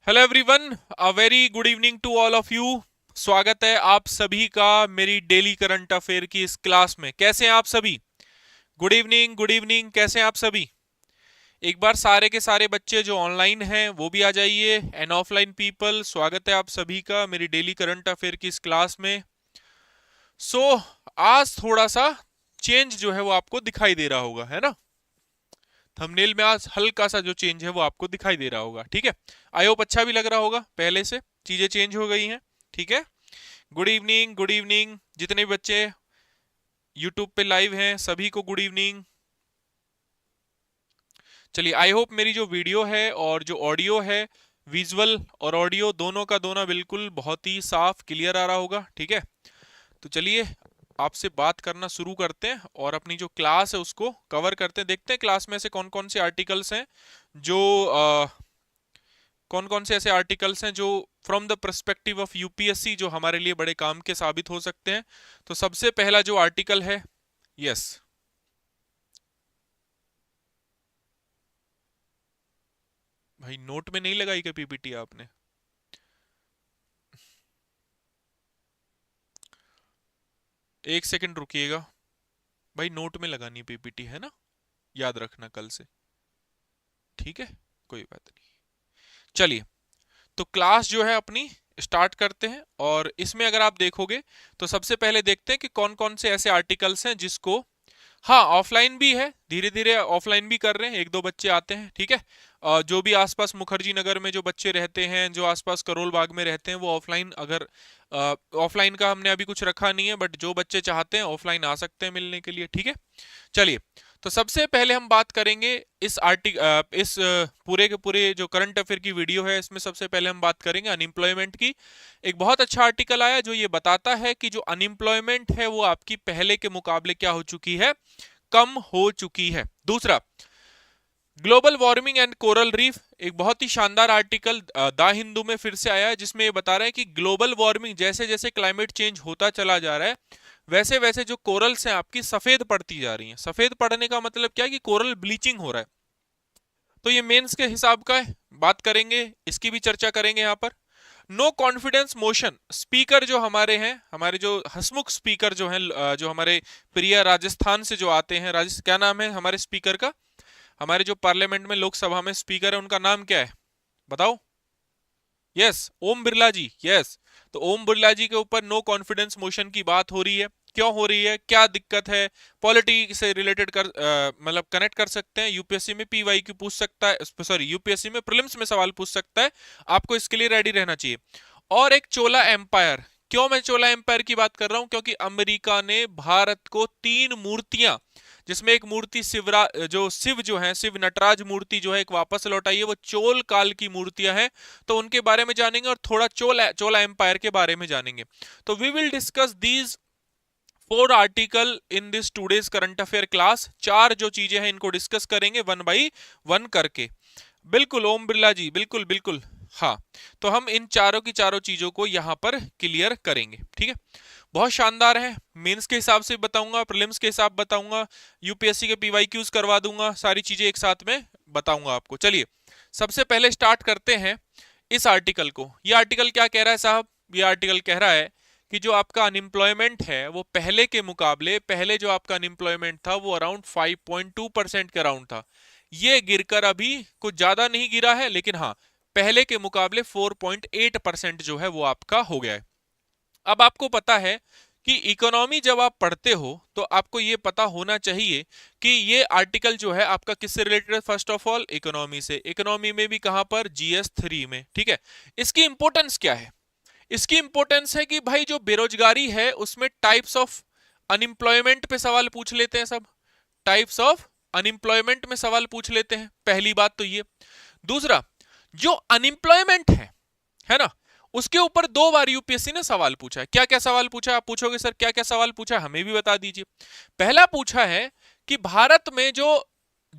Hello everyone, a very good evening to all of you. स्वागत है आप सभी का मेरी डेली करंट अफेयर की इस क्लास में। कैसे हैं आप सभी? Good evening, good evening. कैसे हैं आप सभी? एक बार सारे के सारे बच्चे जो ऑनलाइन हैं वो भी आ जाइए, एंड ऑफलाइन पीपल, स्वागत है आप सभी का मेरी डेली करंट अफेयर की इस क्लास में। सो आज थोड़ा सा चेंज जो है वो आपको दिखाई दे रहा होगा, है ना? थंबनेल में आज हल्का सा जो चेंज है वो आपको दिखाई दे रहा होगा, ठीक है। आई होप अच्छा भी लग रहा होगा, पहले से चीजें चेंज हो गई हैं, ठीक है। Good evening, good evening. जितने भी बच्चे यूट्यूब पे लाइव हैं सभी को गुड इवनिंग। चलिए, आई होप मेरी जो वीडियो है और जो ऑडियो है, विजुअल और ऑडियो दोनों का दोनों बिल्कुल बहुत ही साफ क्लियर आ रहा होगा, ठीक है। तो चलिए आपसे बात करना शुरू करते हैं और अपनी जो क्लास है उसको कवर करते हैं। देखते हैं क्लास में से कौन कौन से आर्टिकल्स हैं जो कौन कौन से ऐसे आर्टिकल्स हैं जो from the perspective of UPSC जो हमारे लिए बड़े काम के साबित हो सकते हैं। तो सबसे पहला जो आर्टिकल है, यस, भाई नोट में नहीं लगाई क्या पीपीटी आपने? एक सेकंड रुकिएगा भाई, नोट में लगानी है पीपीटी, है ना? याद रखना कल से, ठीक है, कोई बात नहीं। चलिए, तो क्लास जो है अपनी स्टार्ट करते हैं और इसमें अगर आप देखोगे तो सबसे पहले देखते हैं कि कौन कौन से ऐसे आर्टिकल्स हैं जिसको, हाँ, ऑफलाइन भी है, धीरे धीरे ऑफलाइन भी कर रहे हैं, एक दो बच्चे आते हैं, ठीक है। जो भी आसपास मुखर्जी नगर में जो बच्चे रहते हैं, जो आसपास करोल बाग में रहते हैं, वो ऑफलाइन, अगर ऑफलाइन का हमने अभी कुछ रखा नहीं है, बट जो बच्चे चाहते हैं ऑफलाइन आ सकते हैं मिलने के लिए, ठीक है। चलिए, तो सबसे पहले हम बात करेंगे इस पूरे के पूरे जो करंट अफेयर की वीडियो है इसमें सबसे पहले हम बात करेंगे अनएम्प्लॉयमेंट की। एक बहुत अच्छा आर्टिकल आया जो ये बताता है कि जो अनएम्प्लॉयमेंट है वो आपकी पहले के मुकाबले क्या हो चुकी है, कम हो चुकी है। दूसरा, global warming and coral reef, एक बहुत ही शानदार आर्टिकल द हिंदू में फिर से आया है जिसमें ये बता रहे हैं कि ग्लोबल वार्मिंग, जैसे जैसे क्लाइमेट चेंज होता चला जा रहा है वैसे वैसे जो कोरल्स हैं आपकी सफेद पड़ती जा रही हैं। सफेद पड़ने का मतलब क्या है कि कोरल ब्लीचिंग हो रहा है। तो ये मेंस के हिसाब का है, बात करेंगे, इसकी भी चर्चा करेंगे यहाँ पर। नो कॉन्फिडेंस मोशन, स्पीकर जो हमारे हैं, हमारे जो हसमुख स्पीकर जो हैं, जो हमारे प्रिय राजस्थान से जो आते हैं, क्या नाम है हमारे स्पीकर का? हमारे जो पार्लियामेंट में, लोकसभा में स्पीकर है, उनका नाम क्या है बताओ? यस, ओम बिरला जी, यस। तो ओम बिरला जी के ऊपर नो कॉन्फिडेंस मोशन की बात हो रही है। क्यों हो रही है, क्या दिक्कत है? पॉलिटी से रिलेटेड कर मतलब कनेक्ट कर सकते हैं। यूपीएससी में पीवाई क्यू पूछ सकता है, सॉरी, यूपीएससी में प्रीलिम्स में सवाल पूछ सकता है, आपको इसके लिए रेडी रहना चाहिए। और एक चोला एम्पायर, क्यों मैं चोला एम्पायर की बात कर रहा हूं? क्योंकि अमेरिका ने भारत को 3 मूर्तियां, जिसमें एक मूर्ति जो शिव जो है, शिव नटराज मूर्ति जो है एक वापस लौटाई है, वो चोल काल की मूर्तियां हैं। तो उनके बारे में जानेंगे और थोड़ा चोला एम्पायर के बारे में जानेंगे। तो we will discuss these 4 article in this today's current affair class. 4 जो चीजें हैं इनको डिस्कस करेंगे वन बाई वन करके। बिल्कुल ओम बिरला जी, बिल्कुल बिल्कुल, हाँ। तो हम इन चारों की चारों चीजों को यहां पर क्लियर करेंगे, ठीक है। बहुत शानदार है। मेंस के हिसाब से बताऊंगा, प्रीलिम्स के हिसाब बताऊंगा, यूपीएससी के पीवाईक्यूज करवा दूंगा, सारी चीजें एक साथ में बताऊंगा आपको। चलिए, सबसे पहले स्टार्ट करते हैं इस आर्टिकल को। ये आर्टिकल क्या कह रहा है साहब? ये आर्टिकल कह रहा है कि जो आपका अनएम्प्लॉयमेंट है वो पहले के मुकाबले, पहले जो आपका अनएम्प्लॉयमेंट था वो अराउंड 5.2% के अराउंड था। ये गिरकर अभी कुछ ज्यादा नहीं गिरा है, लेकिन हाँ, पहले के मुकाबले 4.8% जो है वो आपका हो गया है। अब आपको पता है कि इकोनॉमी जब आप पढ़ते हो तो आपको ये पता होना चाहिए कि ये आर्टिकल जो है आपका किससे रिलेटेड है। फर्स्ट ऑफ ऑल इकोनॉमी से, इकोनॉमी में भी कहां पर? GS3 में, ठीक है। इसकी इंपॉर्टेंस क्या है? इसकी इंपॉर्टेंस है कि भाई जो बेरोजगारी है उसमें टाइप्स ऑफ अनएम्प्लॉयमेंट पे सवाल पूछ लेते हैं सब। टाइप्स ऑफ अनएम्प्लॉयमेंट में सवाल पूछ लेते हैं, पहली बात तो ये। दूसरा, जो अनएम्प्लॉयमेंट है ना, उसके ऊपर 2 बार यूपीएससी ने सवाल पूछा है। क्या क्या सवाल पूछा है? आप पूछोगे सर क्या क्या सवाल पूछा है, हमें भी बता दीजिए। पहला पूछा है कि भारत में जो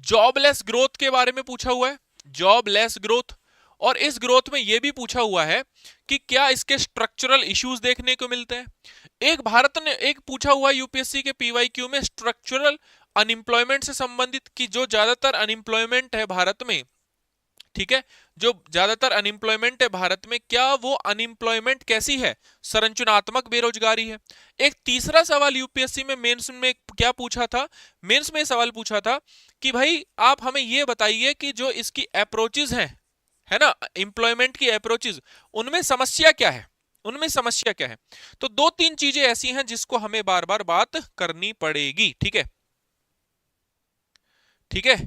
जॉबलेस ग्रोथ के बारे में पूछा हुआ है, जॉबलेस ग्रोथ। और इस ग्रोथ में यह भी पूछा हुआ है कि क्या इसके स्ट्रक्चरल इश्यूज देखने को मिलते हैं। एक पूछा हुआ यूपीएससी के पीवाईक्यू में स्ट्रक्चरल अनएम्प्लॉयमेंट से संबंधित, कि जो ज्यादातर अनएम्प्लॉयमेंट है भारत में, ठीक है, जो ज्यादातर अनएम्प्लॉयमेंट है भारत में, क्या वो अनएम्प्लॉयमेंट कैसी है? संरचनात्मक बेरोजगारी है। एक तीसरा सवाल यूपीएससी में मेंस में क्या पूछा था? मेंस में सवाल पूछा था कि भाई आप हमें ये बताइए कि जो इसकी अप्रोचेज हैं, है ना, एम्प्लॉयमेंट की अप्रोचेज, उनमें समस्या क्या है, उनमें समस्या क्या है? तो दो तीन चीजें ऐसी हैं जिसको हमें बार बार बात करनी पड़ेगी। ठीक है, ठीक है।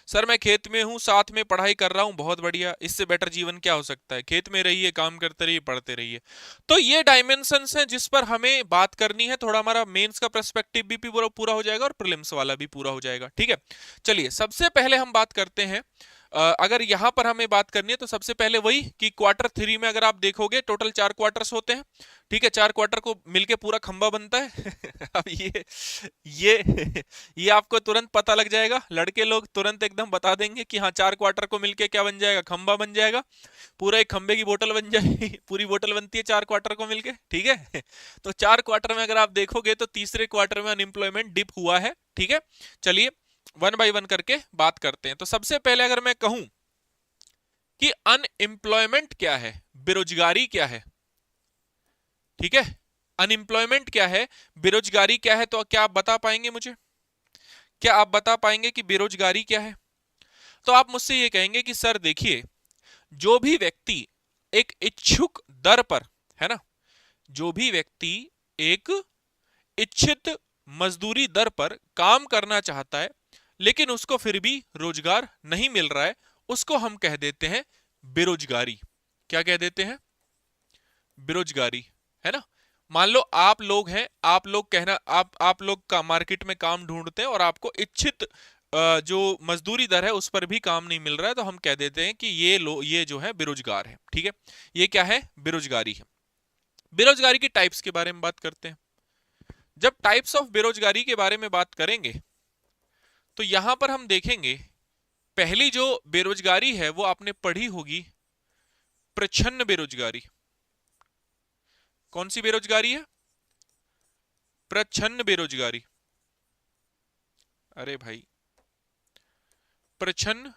सर मैं खेत में हूं, साथ में पढ़ाई कर रहा हूं, बहुत बढ़िया, इससे बेटर जीवन क्या हो सकता है? खेत में रहिए, काम करते रहिए, पढ़ते रहिए। तो ये डायमेंशंस हैं जिस पर हमें बात करनी है। थोड़ा हमारा मेंस का पर्सपेक्टिव भी पूरा पूरा हो जाएगा और प्रीलिम्स वाला भी पूरा हो जाएगा। ठीक है, चलिए सबसे पहले हम बात करते हैं, अगर यहां पर हमें बात करनी है तो सबसे पहले वही कि क्वार्टर 3 में अगर आप देखोगे टोटल 4 क्वार्टर्स होते हैं। ठीक है, 4 क्वार्टर को मिलके पूरा खंबा बनता है। अब ये ये आपको तुरंत पता लग जाएगा, लड़के लोग तुरंत एकदम बता देंगे कि हाँ 4 क्वार्टर को मिलके क्या बन जाएगा? खंबा बन जाएगा। पूरा एक खंबे की बोतल बन जाएगी। पूरी बोतल बनती है 4 क्वार्टर को मिलके। ठीक है, तो 4 क्वार्टर में अगर आप देखोगे तो तीसरे क्वार्टर में अनएम्प्लॉयमेंट डिप हुआ है। ठीक है, चलिए वन बाय वन करके बात करते हैं। तो सबसे पहले अगर मैं कहूं कि अनएम्प्लॉयमेंट क्या है, बेरोजगारी क्या है, ठीक है, अनएम्प्लॉयमेंट क्या है, बेरोजगारी क्या है, तो क्या आप बता पाएंगे मुझे? क्या आप बता पाएंगे कि बेरोजगारी क्या है? तो आप मुझसे ये कहेंगे कि सर देखिए, जो भी व्यक्ति एक इच्छुक दर पर, है ना, जो भी व्यक्ति एक इच्छित मजदूरी दर पर काम करना चाहता है लेकिन उसको फिर भी रोजगार नहीं मिल रहा है, उसको हम कह देते हैं बेरोजगारी। क्या कह देते हैं? बेरोजगारी, है ना। मान लो आप लोग हैं, आप लोग कहना, आप लोग का मार्केट में काम ढूंढते हैं और आपको इच्छित जो मजदूरी दर है उस पर भी काम नहीं मिल रहा है, तो हम कह देते हैं कि ये जो है बेरोजगार है। ठीक है, ये क्या है? बेरोजगारी है। बेरोजगारी की टाइप्स के बारे में बात करते हैं। जब टाइप्स ऑफ बेरोजगारी के बारे में बात करेंगे तो यहां पर हम देखेंगे, पहली जो बेरोजगारी है वो आपने पढ़ी होगी, प्रच्छन्न बेरोजगारी। कौन सी बेरोजगारी है? प्रच्छन्न बेरोजगारी। अरे भाई, प्रच्छन्न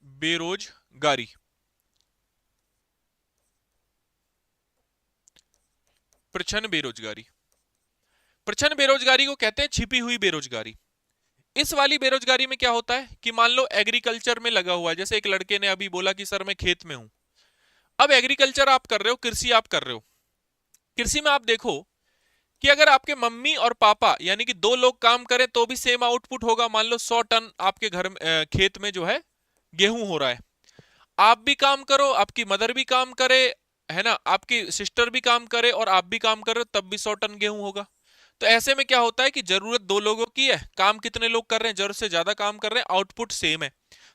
बेरोजगारी, प्रच्छन्न बेरोजगारी, प्रच्छन्न बेरोजगारी को कहते हैं छिपी हुई बेरोजगारी। इस वाली बेरोजगारी में क्या होता है कि मान लो एग्रीकल्चर में लगा हुआ है, जैसे एक लड़के ने अभी बोला कि सर मैं खेत में हूं। अब एग्रीकल्चर आप कर रहे हो, कृषि आप कर रहे हो, कृषि में आप देखो कि अगर आपके मम्मी और पापा यानी कि दो लोग काम करें तो भी सेम आउटपुट होगा। मान लो 100 टन आपके घर में खेत में जो है गेहूं हो रहा है, आप भी काम करो, आपकी मदर भी काम करे, है ना, आपकी सिस्टर भी काम करे और आप भी काम करो, तब भी 100 टन गेहूं होगा। तो ऐसे में क्या होता है कि जरूरत दो लोगों की है, काम कितने लोग कर रहे हैं? जरूरत से ज्यादा काम कर रहे हैं, आउटपुट सेम है।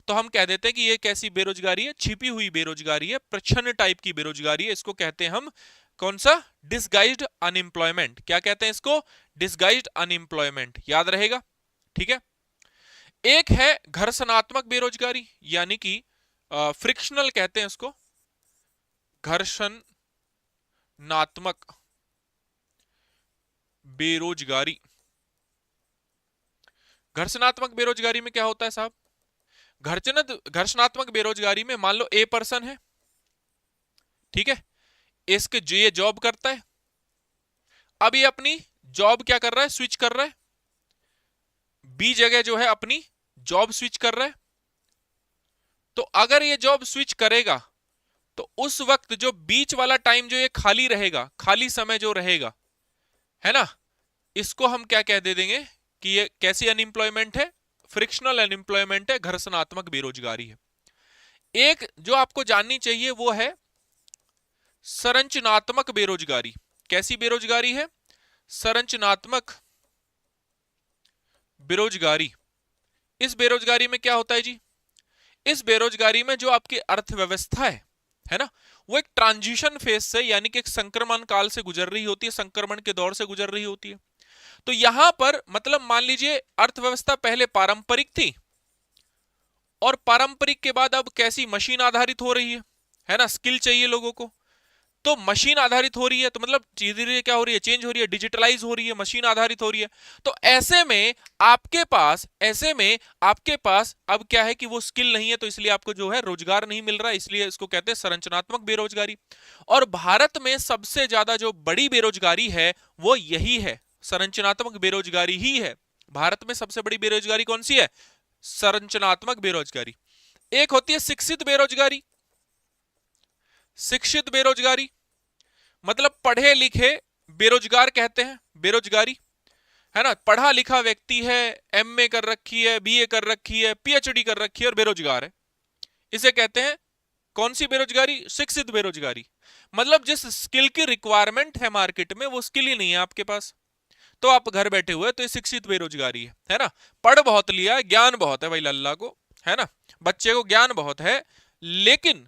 तो हम कह देते हैं कि ये कैसी बेरोजगारी है? छिपी हुई बेरोजगारी है, प्रच्छन्न टाइप की बेरोजगारी है। इसको कहते हैं हम कौन सा? Disguised unemployment. क्या कहते हैं इसको? Disguised unemployment. याद रहेगा, ठीक है। एक है घर्षणात्मक बेरोजगारी, यानी कि फ्रिक्शनल कहते हैं इसको, घर्षणात्मक बेरोजगारी। घर्षणात्मक बेरोजगारी में क्या होता है साहब? घर्षणात्मक बेरोजगारी में मान लो ए पर्सन है, ठीक है, इसके जो ये जॉब करता है, अब ये अपनी जॉब क्या कर रहा है? स्विच कर रहा है, बी जगह जो है अपनी जॉब स्विच कर रहा है। तो अगर ये जॉब स्विच करेगा तो उस वक्त जो बीच वाला टाइम जो ये खाली रहेगा, खाली समय जो रहेगा, है ना, इसको हम क्या कह दे देंगे कि ये कैसी अनएम्प्लॉयमेंट है? फ्रिक्शनल अनएम्प्लॉयमेंट है, घर्षणात्मक बेरोजगारी है। एक जो आपको जाननी चाहिए वो है संरचनात्मक बेरोजगारी। कैसी बेरोजगारी है? संरचनात्मक बेरोजगारी। इस बेरोजगारी में क्या होता है जी? इस बेरोजगारी में जो आपकी अर्थव्यवस्था है ना, वो एक ट्रांजिशन फेज से यानी कि एक संक्रमण काल से गुजर रही होती है, संक्रमण के दौर से गुजर रही होती है। तो यहां पर मतलब मान लीजिए अर्थव्यवस्था पहले पारंपरिक थी और पारंपरिक के बाद अब कैसी? मशीन आधारित हो रही है ना, स्किल चाहिए लोगों को। तो मशीन आधारित हो रही है, तो मतलब चीजें क्या हो रही है, चेंज हो रही है, डिजिटलाइज हो रही है, मशीन आधारित हो रही है। तो ऐसे में आपके पास अब क्या है कि वो स्किल नहीं है, तो इसलिए आपको जो है रोजगार नहीं मिल रहा है, इसलिए इसको कहते हैं संरचनात्मक बेरोजगारी। और भारत में सबसे ज्यादा जो बड़ी बेरोजगारी है वो यही है, संरचनात्मक बेरोजगारी ही है। भारत में सबसे बड़ी बेरोजगारी कौन सी है? संरचनात्मक बेरोजगारी। एक होती है शिक्षित बेरोजगारी। शिक्षित बेरोजगारी मतलब पढ़े लिखे बेरोजगार कहते हैं, बेरोजगारी है ना। पढ़ा लिखा व्यक्ति है, एमए कर रखी है, बीए कर रखी है, पीएचडी कर रखी है और बेरोजगार है, इसे कहते हैं कौन सी बेरोजगारी? शिक्षित बेरोजगारी। मतलब जिस स्किल की रिक्वायरमेंट है मार्केट में वो स्किल ही नहीं है आपके पास, तो आप घर बैठे हुए, तो ये शिक्षित बेरोजगारी है ना। पढ़ बहुत लिया, ज्ञान बहुत है भाई लल्ला को, है ना, बच्चे को ज्ञान बहुत है, लेकिन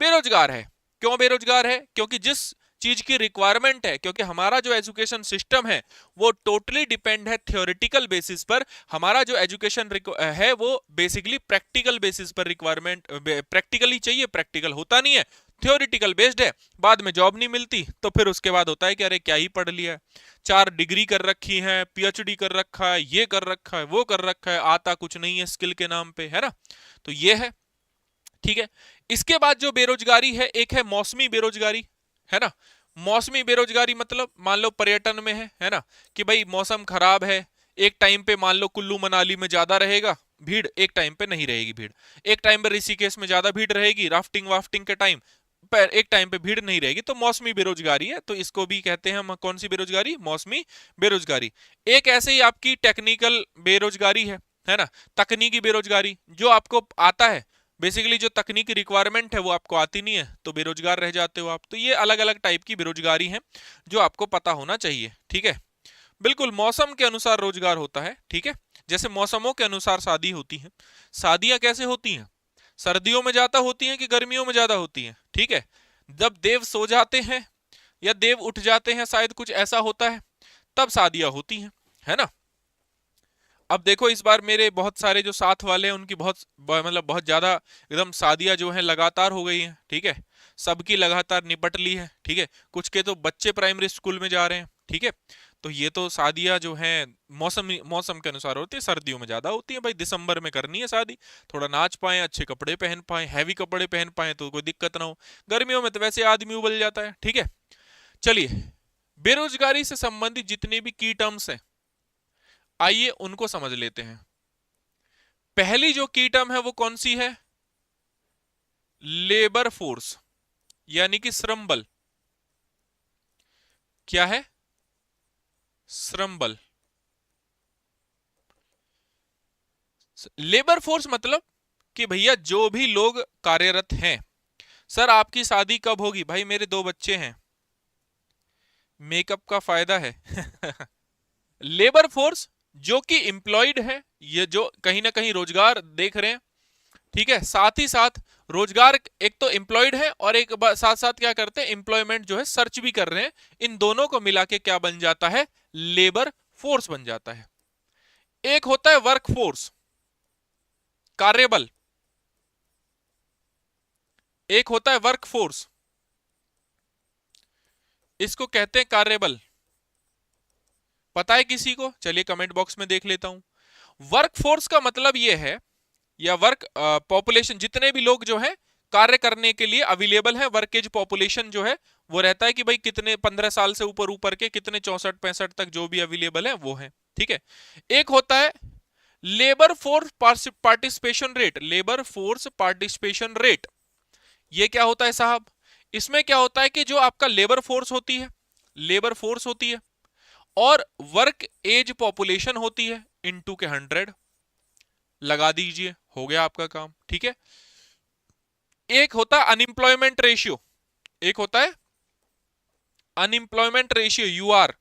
बेरोजगार है। क्यों बेरोजगार है? क्योंकि जिस चीज की रिक्वायरमेंट है, क्योंकि हमारा जो एजुकेशन सिस्टम है वो टोटली डिपेंड है थ्योरेटिकल बेसिस पर। हमारा जो एजुकेशन है वो बेसिकली प्रैक्टिकल बेसिस पर रिक्वायरमेंट, प्रैक्टिकली चाहिए, प्रैक्टिकल होता नहीं है, थ्योरेटिकल बेस्ड है। बाद में जॉब नहीं मिलती तो फिर उसके बाद होता है कि अरे क्या ही पढ़ लिया है, 4 डिग्री कर रखी है, पीएचडी कर रखा है, ये कर रखा है, वो कर रखा है, आता कुछ नहीं है स्किल के नाम पे, है ना। तो ये है, ठीक है। इसके बाद जो बेरोजगारी है, एक है मौसमी बेरोजगारी, है ना। मौसमी बेरोजगारी मतलब मान लो पर्यटन में है ना, कि भाई मौसम खराब है, एक टाइम पे मान लो कुल्लू मनाली में ज्यादा रहेगा भीड़, एक टाइम पे नहीं रहेगी भीड़। एक टाइम पे ऋषिकेश में ज्यादा भीड़ रहेगी राफ्टिंग वाफ्टिंग के टाइम पर, एक टाइम पे भीड़ नहीं रहेगी, तो मौसमी बेरोजगारी है। तो इसको भी कहते हैं हम कौन सी बेरोजगारी? मौसमी बेरोजगारी। एक ऐसे ही आपकी टेक्निकल बेरोजगारी है ना, तकनीकी बेरोजगारी, जो आपको आता है बेसिकली, जो तकनीकी रिक्वायरमेंट है वो आपको आती नहीं है तो बेरोजगार रह जाते हो आप। तो ये अलग अलग टाइप की बेरोजगारी है जो आपको पता होना चाहिए, ठीक है। बिल्कुल मौसम के अनुसार रोजगार होता है, ठीक है। जैसे मौसमों के अनुसार शादी होती है। शादियां कैसे होती हैं? सर्दियों में ज्यादा होती हैं कि गर्मियों में ज्यादा होती हैं? ठीक है, जब देव सो जाते हैं या देव उठ जाते हैं, शायद कुछ ऐसा होता है, तब शादियां होती हैं, है ना। अब देखो इस बार मेरे बहुत सारे जो साथ वाले हैं उनकी मतलब बहुत ज्यादा एकदम शादियां जो हैं लगातार हो गई हैं, ठीक है। सबकी लगातार निपट ली है, ठीक है। कुछ के तो बच्चे प्राइमरी स्कूल में जा रहे हैं, ठीक है। तो ये तो शादियां जो हैं मौसम के अनुसार होती है। सर्दियों में ज्यादा होती है भाई, दिसंबर में करनी है शादी, थोड़ा नाच पाए, अच्छे कपड़े पहन पाए, हैवी कपड़े पहन पाए तो कोई दिक्कत ना हो। गर्मियों में तो वैसे आदमी उबल जाता है, ठीक है। चलिए, बेरोजगारी से संबंधित जितने भी की टर्म्स हैं आइए उनको समझ लेते हैं। पहली जो की टर्म है वो कौन सी है? लेबर फोर्स, यानी कि श्रम बल। क्या है? श्रम बल। लेबर फोर्स मतलब कि भैया जो भी लोग कार्यरत हैं। सर आपकी शादी कब होगी? भाई मेरे 2 बच्चे हैं, मेकअप का फायदा है। लेबर फोर्स जो कि एम्प्लॉयड है, ये जो कहीं ना कहीं रोजगार देख रहे हैं, ठीक है। साथ ही साथ रोजगार, एक तो एम्प्लॉयड है और एक साथ साथ क्या करते हैं, एम्प्लॉयमेंट जो है सर्च भी कर रहे हैं। इन दोनों को मिला के क्या बन जाता है? लेबर फोर्स बन जाता है। एक होता है वर्क फोर्स, कार्यबल। एक होता है वर्क फोर्स, इसको कहते हैं कार्यबल। पता है किसी को? चलिए कमेंट बॉक्स में देख लेता हूं। वर्क फोर्स का मतलब यह है, या वर्क पॉपुलेशन, जितने भी लोग जो है कार्य करने के लिए अवेलेबल है, वर्क एज पॉपुलेशन जो है वो रहता है कि भाई कितने 15 साल से ऊपर ऊपर के कितने 64-65 तक जो भी अवेलेबल है वो है, ठीक है। एक होता है labour force participation rate. Labour force participation rate, ये क्या होता है साहब? इसमें क्या होता है कि जो आपका लेबर फोर्स होती है, लेबर फोर्स होती है और वर्क एज पॉपुलेशन होती है, इनटू के 100 लगा दीजिए, हो गया आपका काम, ठीक है। एक होता है अनएम्प्लॉयमेंट रेशियो, एक होता है अनएम्प्लॉयमेंट रेशियो, यूआर।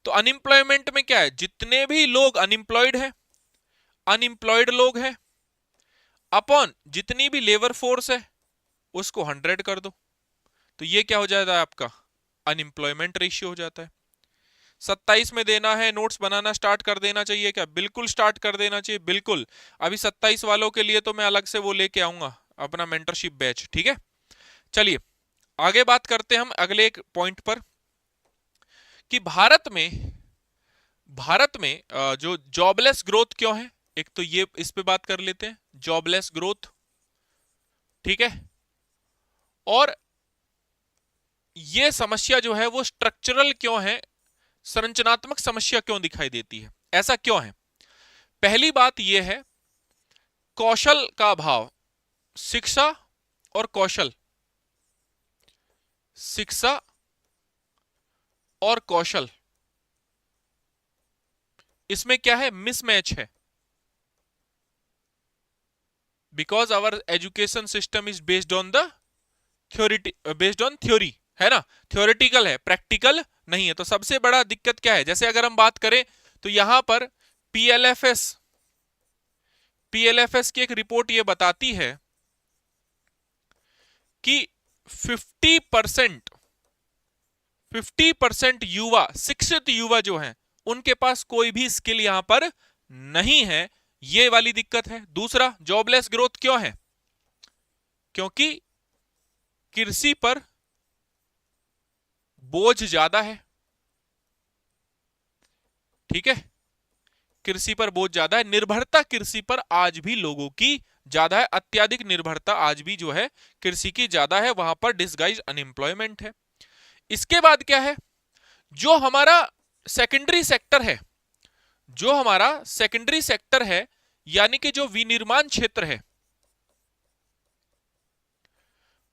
तो अनएम्प्लॉयमेंट में क्या है? जितने भी लोग अनएम्प्लॉयड है, अनएम्प्लॉयड लोग हैं, अपॉन जितनी भी लेबर फोर्स है उसको 100 कर दो, तो ये क्या हो जाता है आपका? अनएम्प्लॉयमेंट रेशियो हो जाता है। 27 में देना है, नोट्स बनाना स्टार्ट कर देना चाहिए क्या? बिल्कुल स्टार्ट कर देना चाहिए, बिल्कुल। अभी 27 वालों के लिए तो मैं अलग से वो लेके आऊंगा अपना मेंटरशिप बैच, ठीक है। चलिए आगे बात करते हैं हम अगले एक पॉइंट पर कि भारत में जो जॉबलेस ग्रोथ क्यों है। एक तो ये इस पे बात कर लेते हैं, जॉबलेस ग्रोथ, ठीक है। और ये समस्या जो है वो स्ट्रक्चरल क्यों है, संरचनात्मक समस्या क्यों दिखाई देती है, ऐसा क्यों है। पहली बात यह है कौशल का अभाव, शिक्षा और कौशल, शिक्षा और कौशल, इसमें क्या है, मिसमैच है। Because our education system is based on the theory, है ना, थ्योरेटिकल है, प्रैक्टिकल नहीं है। तो सबसे बड़ा दिक्कत क्या है, जैसे अगर हम बात करें तो यहां पर पीएलएफएस की एक रिपोर्ट ये बताती है कि 50% युवा, शिक्षित युवा जो हैं उनके पास कोई भी स्किल यहां पर नहीं है, ये वाली दिक्कत है। दूसरा, जॉबलेस ग्रोथ क्यों है, क्योंकि कृषि पर बोझ ज्यादा है, ठीक है, कृषि पर बोझ ज्यादा है, निर्भरता कृषि पर आज भी लोगों की ज्यादा है, अत्यधिक निर्भरता आज भी जो है कृषि की ज्यादा है, वहां पर डिसगाइज अनएम्प्लॉयमेंट है। इसके बाद क्या है, जो हमारा सेकेंडरी सेक्टर है, जो हमारा सेकेंडरी सेक्टर है यानी कि जो विनिर्माण क्षेत्र है,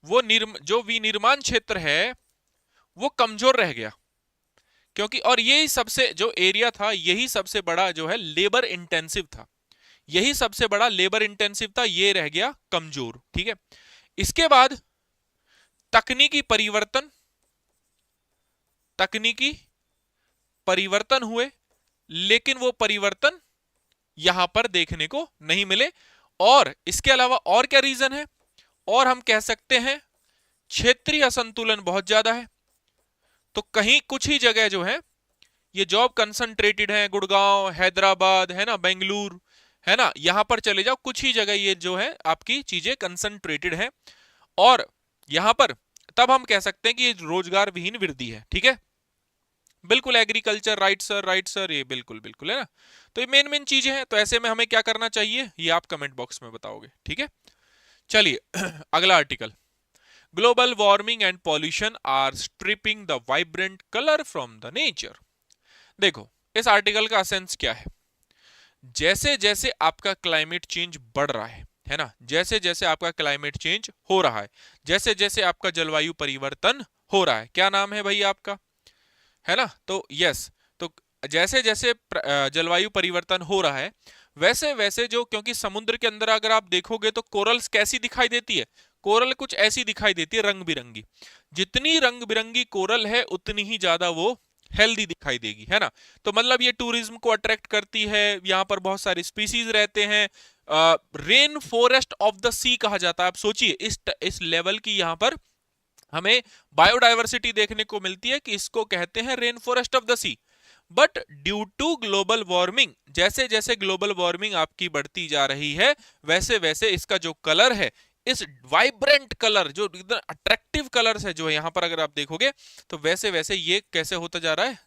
जो विनिर्माण क्षेत्र है वो कमजोर रह गया, क्योंकि और यही सबसे जो एरिया था, यही सबसे बड़ा जो है लेबर इंटेंसिव था, यही सबसे बड़ा लेबर इंटेंसिव था, ये रह गया कमजोर, ठीक है। इसके बाद तकनीकी परिवर्तन हुए, लेकिन वो परिवर्तन यहां पर देखने को नहीं मिले। और इसके अलावा और क्या रीजन है, और हम कह सकते हैं क्षेत्रीय असंतुलन बहुत ज्यादा है। तो कहीं कुछ ही जगह जो है ये जॉब कंसंट्रेटेड है, गुड़गांव, हैदराबाद, है ना, बेंगलुरु, है ना, यहां पर चले जाओ, कुछ ही जगह ये जो है आपकी चीजें कंसंट्रेटेड है। और यहां पर तब हम कह सकते हैं कि ये रोजगार विहीन वृद्धि है, ठीक है, बिल्कुल एग्रीकल्चर, राइट सर, ये बिल्कुल बिल्कुल है ना। तो ये मेन चीजें हैं। तो ऐसे में हमें क्या करना चाहिए, ये आप कमेंट बॉक्स में बताओगे, ठीक है। चलिए अगला article, global warming and pollution are stripping the vibrant colour from the nature. देखो इस आर्टिकल का सेंस क्या है, जैसे जैसे आपका क्लाइमेट चेंज बढ़ रहा है ना, जैसे जैसे आपका क्लाइमेट चेंज हो रहा है, जैसे जैसे आपका जलवायु परिवर्तन हो रहा है, क्या नाम है भाई आपका, है ना, तो यस, तो जैसे जैसे जलवायु परिवर्तन हो रहा है वैसे वैसे जो, क्योंकि समुद्र के अंदर अगर आप देखोगे तो कोरल्स कैसी दिखाई देती है, कोरल कुछ ऐसी दिखाई देती है, रंग बिरंगी। जितनी रंग बिरंगी कोरल है उतनी ही ज्यादा वो हेल्दी दिखाई देगी, है ना। तो मतलब ये टूरिज्म को अट्रैक्ट करती है, यहाँ पर बहुत सारे स्पीसीज रहते हैं, रेन फॉरेस्ट ऑफ द सी कहा जाता है। आप सोचिए इस लेवल की यहाँ पर हमें बायोडायवर्सिटी देखने को मिलती है कि इसको कहते हैं rain forest of the sea. But due to global warming, जैसे जैसे ग्लोबल वार्मिंग आपकी बढ़ती जा रही है वैसे वैसे इसका जो कलर है, इस वाइब्रेंट कलर, जो एकदम अट्रैक्टिव कलर्स है जो है यहाँ पर अगर आप देखोगे तो वैसे वैसे ये कैसे होता जा रहा है,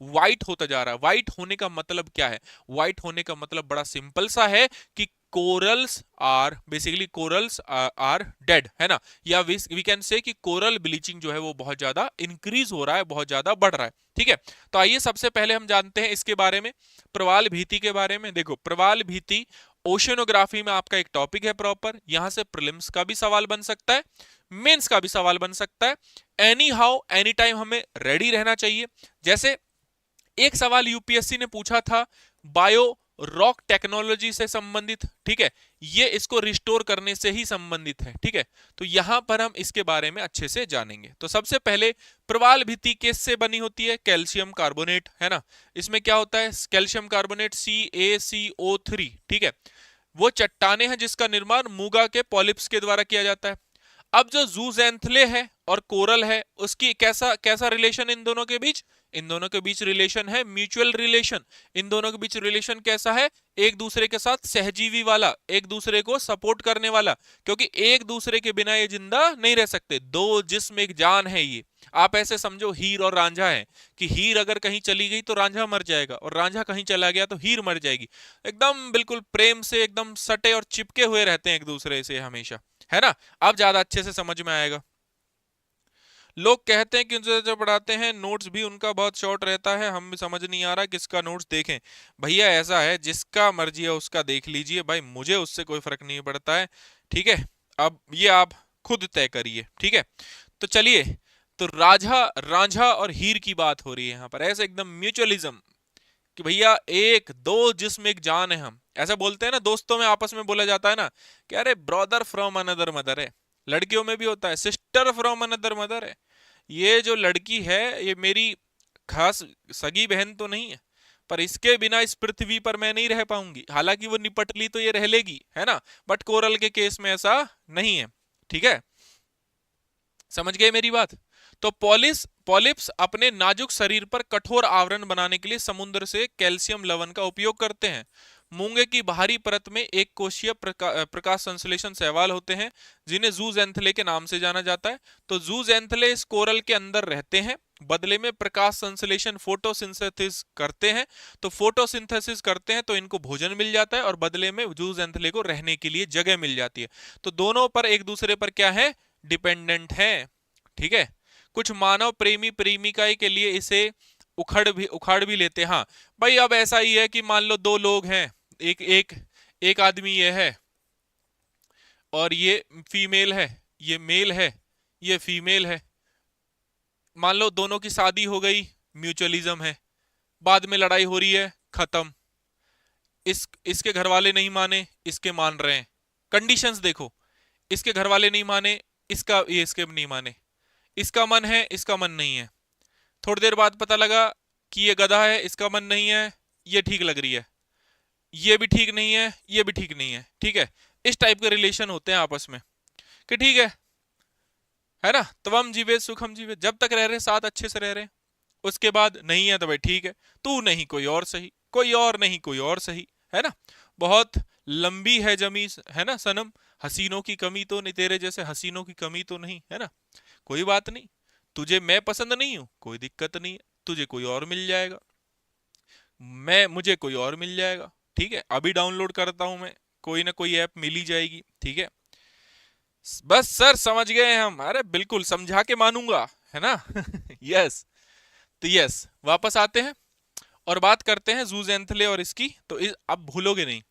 व्हाइट होता जा रहा है। व्हाइट होने का मतलब क्या है, व्हाइट होने का मतलब बड़ा सिंपल सा है कि कोरल्स आर डेड, है ना, या वी कैन से कि कोरल ब्लीचिंग जो है वो बहुत ज्यादा इंक्रीज हो रहा है, बहुत ज्यादा बढ़ रहा है, ठीक है। तो आइए सबसे पहले हम जानते हैं इसके बारे में, प्रवाल भीति के बारे में। देखो प्रवाल भीति ओशियनोग्राफी में आपका एक टॉपिक है प्रॉपर, यहां से प्रीलिम्स का भी सवाल बन सकता है, मेंस का भी सवाल बन सकता है, एनी हाउ एनी टाइम हमें रेडी रहना चाहिए। जैसे एक सवाल यूपीएससी ने पूछा था बायो रॉक टेक्नोलॉजी से संबंधित, ठीक है, ये इसको रिस्टोर करने से ही संबंधित है, ठीक है। तो यहां पर हम इसके बारे में अच्छे से जानेंगे। तो सबसे पहले प्रवाल भित्ति किससे बनी होती है, कैल्शियम कार्बोनेट, है ना, इसमें क्या होता है, कैल्शियम कार्बोनेट CaCO3, ठीक है, वो चट्टाने हैं जिसका निर्माण मूंगा के पॉलिप्स के द्वारा किया जाता है। अब जो जूजेंथले है और कोरल है उसकी कैसा कैसा रिलेशन इन दोनों के बीच, इन दोनों के बीच रिलेशन है म्यूचुअल रिलेशन। इन दोनों के बीच रिलेशन कैसा है? एक दूसरे के साथ सहजीवी वाला, एक दूसरे को सपोर्ट करने वाला, क्योंकि एक दूसरे के बिना ये जिंदा नहीं रह सकते। दो जिस्म एक जान है ये। आप ऐसे समझो हीर और रांझा है, कि हीर अगर कहीं चली गई तो रांझा मर जाएगा, और रांझा कहीं चला गया तो हीर मर जाएगी। एकदम बिल्कुल प्रेम से एकदम सटे और चिपके हुए रहते हैं एक दूसरे से हमेशा, है ना? अब ज्यादा अच्छे से समझ में आएगा। लोग कहते हैं कि उनसे जो पढ़ाते हैं नोट्स भी उनका बहुत शॉर्ट रहता है, हम समझ नहीं आ रहा किसका नोट्स देखें। भैया ऐसा है, जिसका मर्जी है उसका देख लीजिए भाई, मुझे उससे कोई फर्क नहीं पड़ता है, ठीक है? अब ये आप खुद तय करिए, ठीक है? तो चलिए, तो राझा रांझा और हीर की बात हो रही है यहाँ पर, ऐसे एकदम म्यूचुअलिज्म, कि भैया एक दो जिस्म एक जान है। हम ऐसा बोलते हैं ना, दोस्तों में आपस में बोला जाता है ना कि अरे ब्रदर फ्रॉम अनदर मदर है। लड़कियों में भी होता है सिस्टर फ्रॉम अनदर मदर है। ये जो लड़की है ये मेरी खास सगी बहन तो नहीं है, पर इसके बिना इस पृथ्वी पर मैं नहीं रह पाऊंगी। हालांकि वो निपट ली तो ये रह लेगी, है ना? बट कोरल के केस में ऐसा नहीं है, ठीक है? समझ गए मेरी बात? तो पॉलिप्स अपने नाजुक शरीर पर कठोर आवरण बनाने के लिए समुद्र से कैल्शियम लवण का उपयोग करते हैं। मूंगे की बाहरी परत में एक कोशीय प्रकाश संश्लेषण शैवाल होते हैं, जिन्हें जूजेंथले के नाम से जाना जाता है। तो जूजेंथले इस कोरल के अंदर रहते हैं, बदले में प्रकाश संश्लेषण फोटोसिंथेसिस करते हैं। तो फोटोसिंथेसिस करते हैं तो इनको भोजन मिल जाता है, और बदले में जूजेंथले को रहने के लिए जगह मिल जाती है। तो दोनों पर एक दूसरे पर क्या है? डिपेंडेंट है, ठीक है? कुछ मानव प्रेमी प्रेमिका के लिए इसे उखाड़ भी लेते हैं। हाँ भाई, अब ऐसा ही है कि मान लो दो लोग हैं, एक एक एक आदमी ये है और ये फीमेल है, ये मेल है, ये फीमेल है। मान लो दोनों की शादी हो गई, म्यूचुअलिज्म है, बाद में लड़ाई हो रही है, खत्म। इसके घर वाले नहीं माने, इसके मान रहे हैं। कंडीशंस देखो, इसके घर वाले नहीं माने, ये इसके नहीं माने, इसका मन है, इसका मन नहीं है। थोड़ी देर बाद पता लगा कि ये गधा है, इसका मन नहीं है, ये ठीक लग रही है, ये भी ठीक नहीं है, ये भी ठीक नहीं है, ठीक है? इस टाइप के रिलेशन होते हैं आपस में, कि ठीक है ना? त्वम जीवे सुखम जीवे, जब तक रह रहे साथ अच्छे से रह रहे, उसके बाद नहीं है तो भाई ठीक है, तू नहीं कोई और सही, कोई और नहीं कोई और सही, है ना? बहुत लंबी है जमी, है ना सनम, हसीनों की कमी तो नहीं, तेरे जैसे हसीनों की कमी तो नहीं, है ना? कोई बात नहीं, तुझे मैं पसंद नहीं हूं, कोई दिक्कत नहीं है, तुझे कोई और मिल जाएगा, मुझे कोई और मिल जाएगा, ठीक है? अभी डाउनलोड करता हूं मैं, कोई ना कोई ऐप मिल ही जाएगी, ठीक है? बस सर समझ गए हम, अरे बिल्कुल समझा के मानूंगा, है ना? यस। तो यस, वापस आते हैं और बात करते हैं जूजेंथले और इसकी, तो अब भूलोगे नहीं।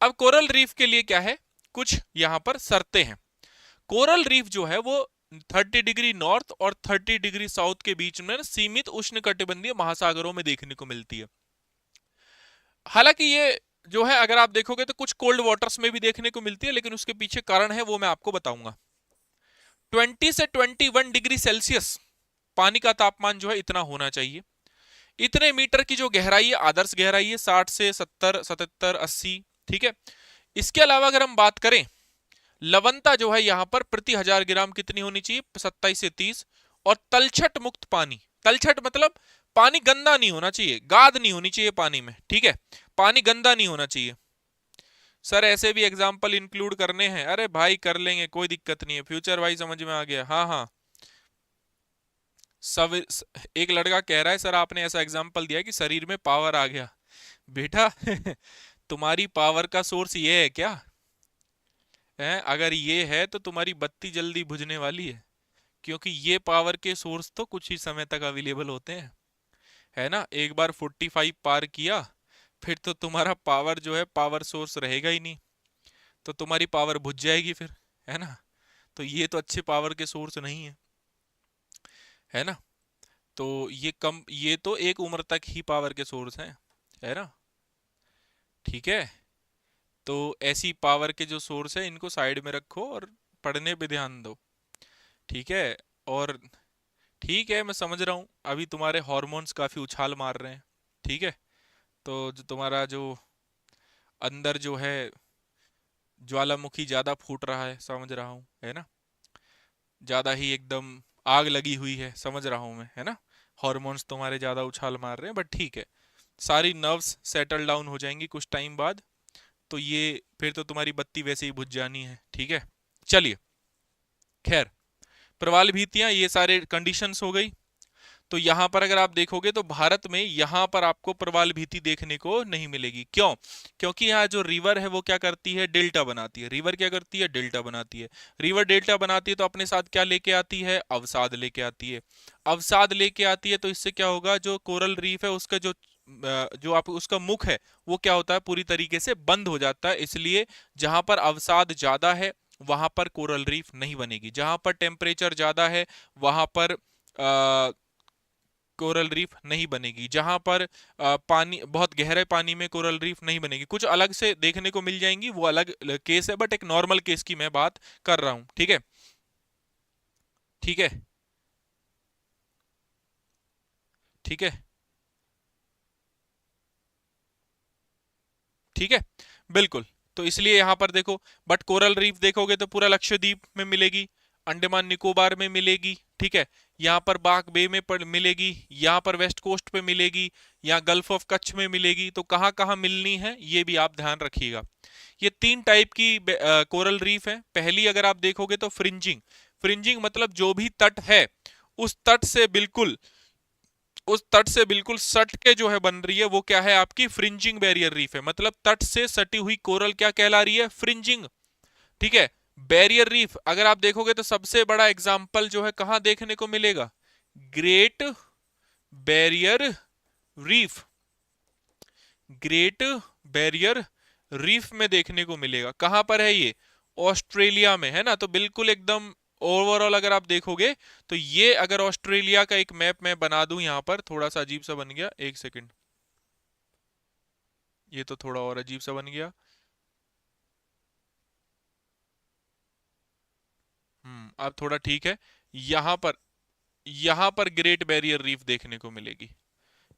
अब कोरल रीफ के लिए क्या है, कुछ यहां पर शर्तें हैं। कोरल रीफ जो है वो 30 डिग्री नॉर्थ और 30 डिग्री साउथ के बीच में सीमित उष्णकटिबंधीय महासागरों में देखने को मिलती है। हालांकि ये जो है अगर आप देखोगे तो कुछ कोल्ड वाटर्स में भी देखने को मिलती है, लेकिन उसके पीछे कारण है वो मैं आपको बताऊंगा। 20 से 21 डिग्री सेल्सियस पानी का तापमान जो है इतना होना चाहिए। इतने मीटर की जो गहराई है, आदर्श गहराई है 60 से 70 77 80, ठीक है? इसके अलावा अगर हम बात करें, लवणता जो है यहां पर प्रति 1000 ग्राम कितनी होनी चाहिए? 27 से 30। और तलछट मुक्त पानी, तलछट मतलब पानी गंदा नहीं होना चाहिए, गाद नहीं होनी चाहिए पानी में, ठीक है? पानी गंदा नहीं होना चाहिए। सर ऐसे भी एग्जाम्पल इंक्लूड करने हैं, अरे भाई कर लेंगे, कोई दिक्कत नहीं है, फ्यूचर भाई समझ में आ गया। हाँ हाँ, सब एक लड़का कह रहा है सर आपने ऐसा एग्जाम्पल दिया कि शरीर में पावर आ गया। बेटा तुम्हारी पावर का सोर्स ये है क्या? है अगर ये है तो तुम्हारी बत्ती जल्दी बुझने वाली है, क्योंकि ये पावर के सोर्स तो कुछ ही समय तक अवेलेबल होते हैं, है ना? एक बार 45 पार किया फिर तो तुम्हारा पावर जो है पावर सोर्स रहेगा ही नहीं, तो तुम्हारी पावर बुझ जाएगी फिर, है ना? तो ये तो अच्छे पावर के सोर्स नहीं है ना? तो ये तो एक उम्र तक ही पावर के सोर्स हैं, है ना? ठीक है, तो ऐसी पावर के जो सोर्स है इनको साइड में रखो और पढ़ने पे ध्यान दो, ठीक है? और ठीक है, मैं समझ रहा हूँ अभी तुम्हारे हॉर्मोन्स काफी उछाल मार रहे हैं, ठीक है? तो जो तुम्हारा जो अंदर जो है ज्वालामुखी ज्यादा फूट रहा है, समझ रहा हूँ, है ना? ज्यादा ही एकदम आग लगी हुई है, समझ रहा हूँ मैं, है ना? हॉर्मोन्स तुम्हारे ज्यादा उछाल मार रहे हैं, बट ठीक है, सारी नर्व्स सेटल डाउन हो जाएंगी कुछ टाइम बाद, तो ये फिर तो तुम्हारी बत्ती वैसे ही बुझ जानी है, ठीक है। चलिए, खैर, प्रवाल भीतियां, ये सारे कंडीशंस हो गई। तो यहां पर अगर आप देखोगे तो भारत में यहां पर आपको प्रवाल भीति देखने को नहीं मिलेगी। क्यों? क्योंकि यहाँ जो रिवर है वो क्या करती है, डेल्टा बनाती है। रिवर क्या करती है, डेल्टा बनाती है। रिवर डेल्टा बनाती है तो अपने साथ क्या लेके आती है, अवसाद लेके आती है। अवसाद लेके आती है तो इससे क्या होगा, जो कोरल रीफ है उसका जो आप उसका मुख है वो क्या होता है, पूरी तरीके से बंद हो जाता है। इसलिए जहां पर अवसाद ज्यादा है वहां पर कोरल रीफ नहीं बनेगी। जहां पर टेम्परेचर ज्यादा है वहां पर कोरल रीफ नहीं बनेगी। जहां पर पानी, बहुत गहरे पानी में कोरल रीफ नहीं बनेगी। कुछ अलग से देखने को मिल जाएंगी, वो अलग केस है, बट एक नॉर्मल केस की मैं बात कर रहा हूं, ठीक है। ठीक है, ठीक है, ठीक है, बिल्कुल। तो इसलिए यहां पर देखो, बट कोरल रीफ देखोगे तो पूरा लक्षद्वीप में मिलेगी, अंडमान निकोबार में मिलेगी, ठीक है। यहाँ पर बाग बे में मिलेगी, यहाँ पर वेस्ट कोस्ट पे मिलेगी, यहाँ गल्फ ऑफ कच्छ में मिलेगी। तो कहाँ कहाँ मिलनी है ये भी आप ध्यान रखिएगा। ये तीन टाइप की कोरल रीफ है। पहली अगर आप देखोगे तो फ्रिंजिंग। फ्रिंजिंग मतलब जो भी तट है उस तट से बिल्कुल, उस तट से बिल्कुल सट के जो है बन रही है वो क्या है, आपकी फ्रिंजिंग बैरियर रीफ है। मतलब तट से सटी हुई कोरल क्या कहला रही है, फ्रिंजिंग, ठीक है। बैरियर रीफ अगर आप देखोगे तो सबसे बड़ा एग्जांपल जो है कहां देखने को मिलेगा, great barrier reef. Great barrier reef में देखने को मिलेगा। कहां पर है ये, ऑस्ट्रेलिया में, है ना। तो बिल्कुल एकदम ओवरऑल अगर आप देखोगे तो ये, अगर ऑस्ट्रेलिया का एक मैप मैं बना दूं, यहां पर थोड़ा सा अजीब सा बन गया, एक सेकंड, ये तो थोड़ा और अजीब सा बन गया। अब थोड़ा ठीक है। यहां पर ग्रेट बैरियर रीफ देखने को मिलेगी,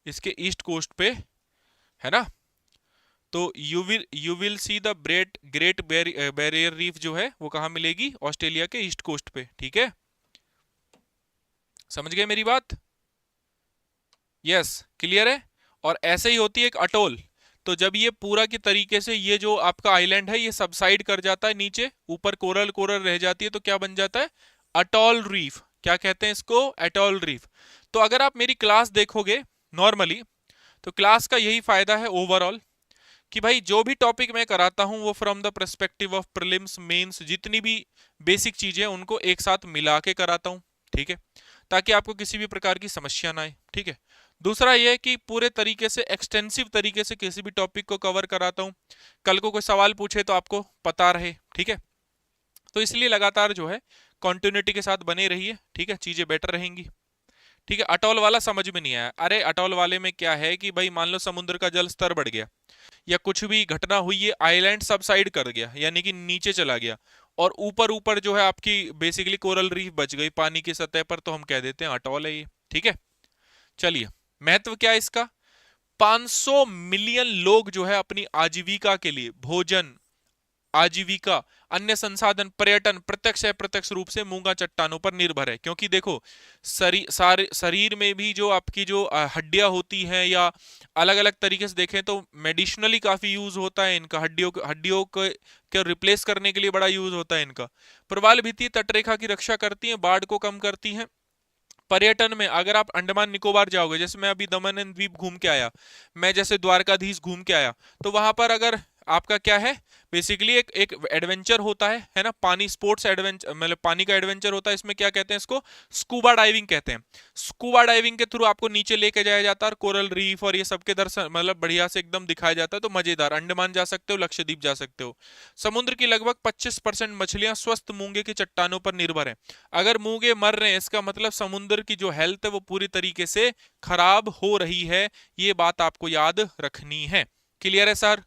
इसके ईस्ट कोस्ट पे, है ना। तो you will see the great barrier reef जो है वो कहां मिलेगी, ऑस्ट्रेलिया के ईस्ट कोस्ट पे, ठीक है। समझ गए मेरी बात? यस, क्लियर है। और ऐसे ही होती है एक अटोल। तो जब ये पूरा की तरीके से, ये जो आपका आइलैंड है ये सबसाइड कर जाता है नीचे, ऊपर कोरल कोरल रह जाती है, तो क्या बन जाता है, अटोल रीफ। क्या कहते हैं इसको, अटोल रीफ। तो अगर आप मेरी क्लास देखोगे नॉर्मली, तो क्लास का यही फायदा है ओवरऑल, कि भाई जो भी टॉपिक मैं कराता हूं वो from the perspective of prelims mains, जितनी भी बेसिक चीजें उनको एक साथ मिला के कराता हूं, ठीक है, ताकि आपको किसी भी प्रकार की समस्या ना आए, ठीक है। दूसरा यह है कि पूरे तरीके से एक्सटेंसिव तरीके से किसी भी टॉपिक को कवर कराता हूं, कल को कोई सवाल पूछे तो आपको पता रहे, ठीक है। तो इसलिए लगातार जो है कॉन्टिन्यूटी के साथ बने रहिए, ठीक है, चीजें बेटर रहेंगी, ठीक है। अटोल वाला समझ में नहीं आया, अरे अटोल वाले में क्या है कि भाई मान लो समुद्र का जल स्तर बढ़ गया या कुछ भी घटना हुई, ये आइलैंड सबसाइड कर गया, यानी कि नीचे चला गया, और ऊपर ऊपर जो है आपकी बेसिकली कोरल रीफ बच गई पानी की सतह पर, तो हम कह देते हैं अटोल है ये, ठीक है। चलिए, महत्व क्या है इसका, 500 मिलियन लोग जो है अपनी आजीविका के लिए, भोजन, आजीविका, अन्य संसाधन, पर्यटन, प्रत्यक्ष या प्रत्यक्ष रूप से मूंगा चट्टानों पर निर्भर है। क्योंकि देखो, शरीर में भी जो आपकी जो हड्डियां होती हैं, या अलग अलग तरीके से देखें तो मेडिसिनली काफी यूज होता है इनका, हड्डियों को रिप्लेस करने के लिए बड़ा यूज होता है इनका। प्रवाल भित्ति तटरेखा की रक्षा करती है, बाढ़ को कम करती है। पर्यटन में अगर आप अंडमान निकोबार जाओगे, जैसे मैं अभी दमन एंड द्वीप घूम के आया, मैं जैसे द्वारकाधीश घूम के आया, तो वहां पर अगर आपका क्या है, बेसिकली एक एडवेंचर होता है ना, पानी स्पोर्ट्स एडवेंचर, मतलब पानी का एडवेंचर होता है। इसमें क्या कहते हैं इसको, स्कूबा डाइविंग कहते हैं। स्कूबा डाइविंग के थ्रू आपको नीचे लेके जाया जाता है, और कोरल रीफ और ये सबके दर्शन मतलब बढ़िया से एकदम दिखाया जाता है। तो मजेदार, अंडमान जा सकते हो, लक्षद्वीप जा सकते हो। समुद्र की लगभग 25% मछलियां स्वस्थ मूंगे की चट्टानों पर निर्भर है। अगर मूंगे मर रहे हैं, इसका मतलब समुद्र की जो हेल्थ है वो पूरी तरीके से खराब हो रही है। ये बात आपको याद रखनी है। क्लियर है सर?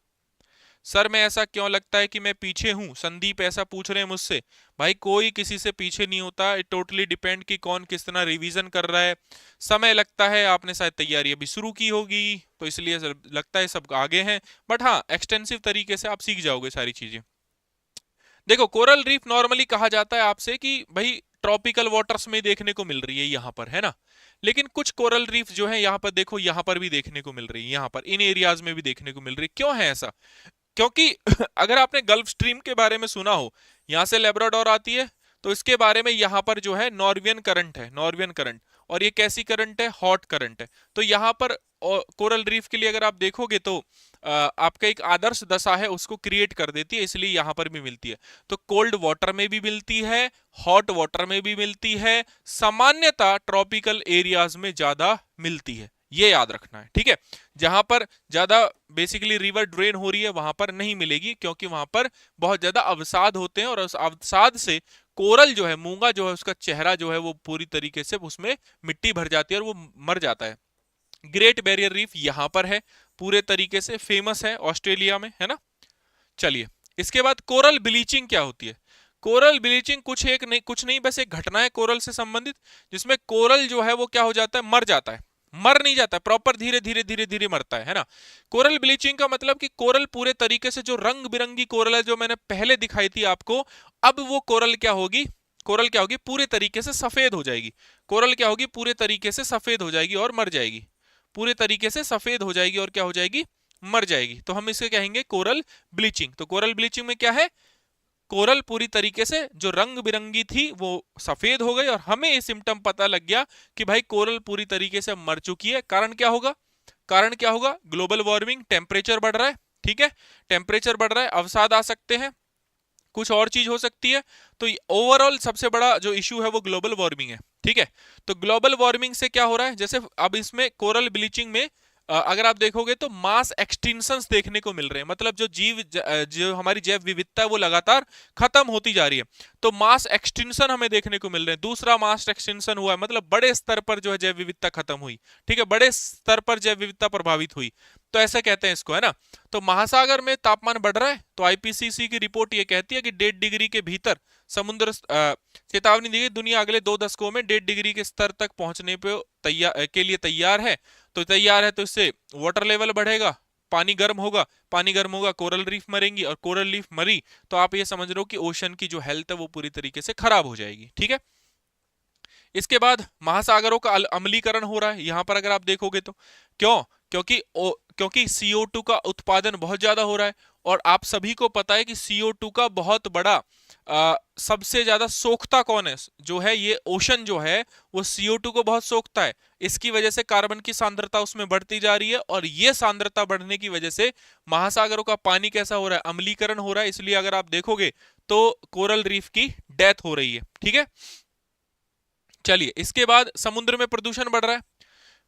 सर मैं ऐसा क्यों लगता है कि मैं पीछे हूं, संदीप ऐसा पूछ रहे हैं मुझसे। भाई कोई किसी से पीछे नहीं होता, इट टोटली डिपेंड कि कौन कितना रिवीजन कर रहा है। समय लगता है, आपने शायद तैयारी अभी शुरू की होगी तो इसलिए लगता है सब आगे हैं, बट हाँ एक्सटेंसिव तरीके से आप सीख जाओगे सारी चीजें। देखो, कोरल रीफ नॉर्मली कहा जाता है आपसे कि भाई ट्रॉपिकल वाटर्स में देखने को मिल रही है यहां पर, है ना। लेकिन कुछ कोरल रीफ जो है यहाँ पर देखो, यहाँ पर भी देखने को मिल रही है, यहाँ पर इन एरियाज में भी देखने को मिल रही है। क्यों है ऐसा? क्योंकि अगर आपने गल्फ स्ट्रीम के बारे में सुना हो, यहां से लेब्राडोर आती है, तो इसके बारे में यहाँ पर जो है नॉर्वियन करंट है, नॉर्वियन करंट। और ये कैसी करंट है? हॉट करंट है। तो यहाँ पर कोरल रीफ के लिए अगर आप देखोगे तो आपका एक आदर्श दशा है उसको क्रिएट कर देती है, इसलिए यहाँ पर भी मिलती है। तो कोल्ड वाटर में भी मिलती है, हॉट वाटर में भी मिलती है, सामान्यतः ट्रॉपिकल एरियाज में ज्यादा मिलती है, ये याद रखना है, ठीक है। जहां पर ज्यादा बेसिकली रिवर ड्रेन हो रही है वहां पर नहीं मिलेगी, क्योंकि वहां पर बहुत ज्यादा अवसाद होते हैं, और उस अवसाद से कोरल जो है, मूंगा जो है, उसका चेहरा जो है वो पूरी तरीके से उसमें मिट्टी भर जाती है और वो मर जाता है। ग्रेट बैरियर रीफ यहां पर है, पूरे तरीके से फेमस है ऑस्ट्रेलिया में, है ना। चलिए, इसके बाद कोरल ब्लीचिंग क्या होती है? कोरल ब्लीचिंग कुछ नहीं बस एक घटना है कोरल से संबंधित, जिसमें कोरल जो है वो क्या हो जाता है? मर जाता है। मर नहीं जाता, प्रॉपर धीरे धीरे धीरे धीरे मरता है ना। कोरल ब्लीचिंग का मतलब कि कोरल पूरे तरीके से, जो रंग बिरंगी कोरल है जो मैंने पहले दिखाई थी आपको, अब वो कोरल क्या होगी? कोरल क्या होगी? पूरे तरीके से सफेद हो जाएगी। कोरल क्या होगी? पूरे तरीके से सफेद हो जाएगी और मर जाएगी। पूरे तरीके से सफेद हो जाएगी और क्या हो जाएगी? मर जाएगी। तो हम इसे कहेंगे कोरल ब्लीचिंग। तो कोरल ब्लीचिंग में क्या है? कोरल पूरी तरीके से जो रंग बिरंगी थी वो सफेद हो गई, और हमें ये सिम्टम पता लग गया कि भाई कोरल पूरी तरीके से मर चुकी है। कारण क्या होगा? कारण क्या होगा? ग्लोबल वार्मिंग, टेम्परेचर बढ़ रहा है, ठीक है, टेम्परेचर बढ़ रहा है, अवसाद आ सकते हैं, कुछ और चीज हो सकती है। तो ओवरऑल सबसे बड़ा जो इश्यू है वो ग्लोबल वार्मिंग है, ठीक है। तो ग्लोबल वार्मिंग से क्या हो रहा है? जैसे अब इसमें कोरल ब्लीचिंग में अगर आप देखोगे तो मास एक्सटिंक्शंस देखने को मिल रहे हैं, मतलब जो हमारी जैव विविधता है वो लगातार खत्म होती जा रही है। तो मास एक्सटिंक्शन हमें देखने को मिल रहे हैं। दूसरा मास एक्सटिंक्शन हुआ है, मतलब बड़े स्तर पर जो है जैव विविधता खत्म हुई, ठीक है, बड़े स्तर पर जैव विविधता प्रभावित हुई, तो ऐसा कहते हैं इसको, है ना। तो महासागर में तापमान बढ़ रहा है, तो आईपीसीसी की रिपोर्ट ये कहती है कि 1.5 डिग्री के भीतर समुद्र चेतावनी दी गई, दुनिया अगले 2 दशकों में 1.5 डिग्री के स्तर तक पहुंचने के लिए तैयार है। तो तैयार है, तो इससे वाटर लेवल बढ़ेगा, पानी गर्म होगा, पानी गर्म होगा, कोरल रीफ मरेंगी, और कोरल रीफ मरी तो आप ये समझ रहे हो कि ओशन की जो हेल्थ है वो पूरी तरीके से खराब हो जाएगी, ठीक है। इसके बाद महासागरों का अम्लीकरण हो रहा है यहां पर अगर आप देखोगे तो। क्यों? क्योंकि CO2 का उत्पादन बहुत ज्यादा हो रहा है, और आप सभी को पता है कि CO2 का बहुत बड़ा सबसे ज्यादा सोखता कौन है? जो है ये ओशन जो है वो CO2 को बहुत सोखता है। इसकी वजह से कार्बन की सांद्रता उसमें बढ़ती जा रही है, और ये सांद्रता बढ़ने की वजह से महासागरों का पानी कैसा हो रहा है? अम्लीकरण हो रहा है। इसलिए अगर आप देखोगे तो कोरल रीफ की डेथ हो रही है, ठीक है। चलिए, इसके बाद समुद्र में प्रदूषण बढ़ रहा है,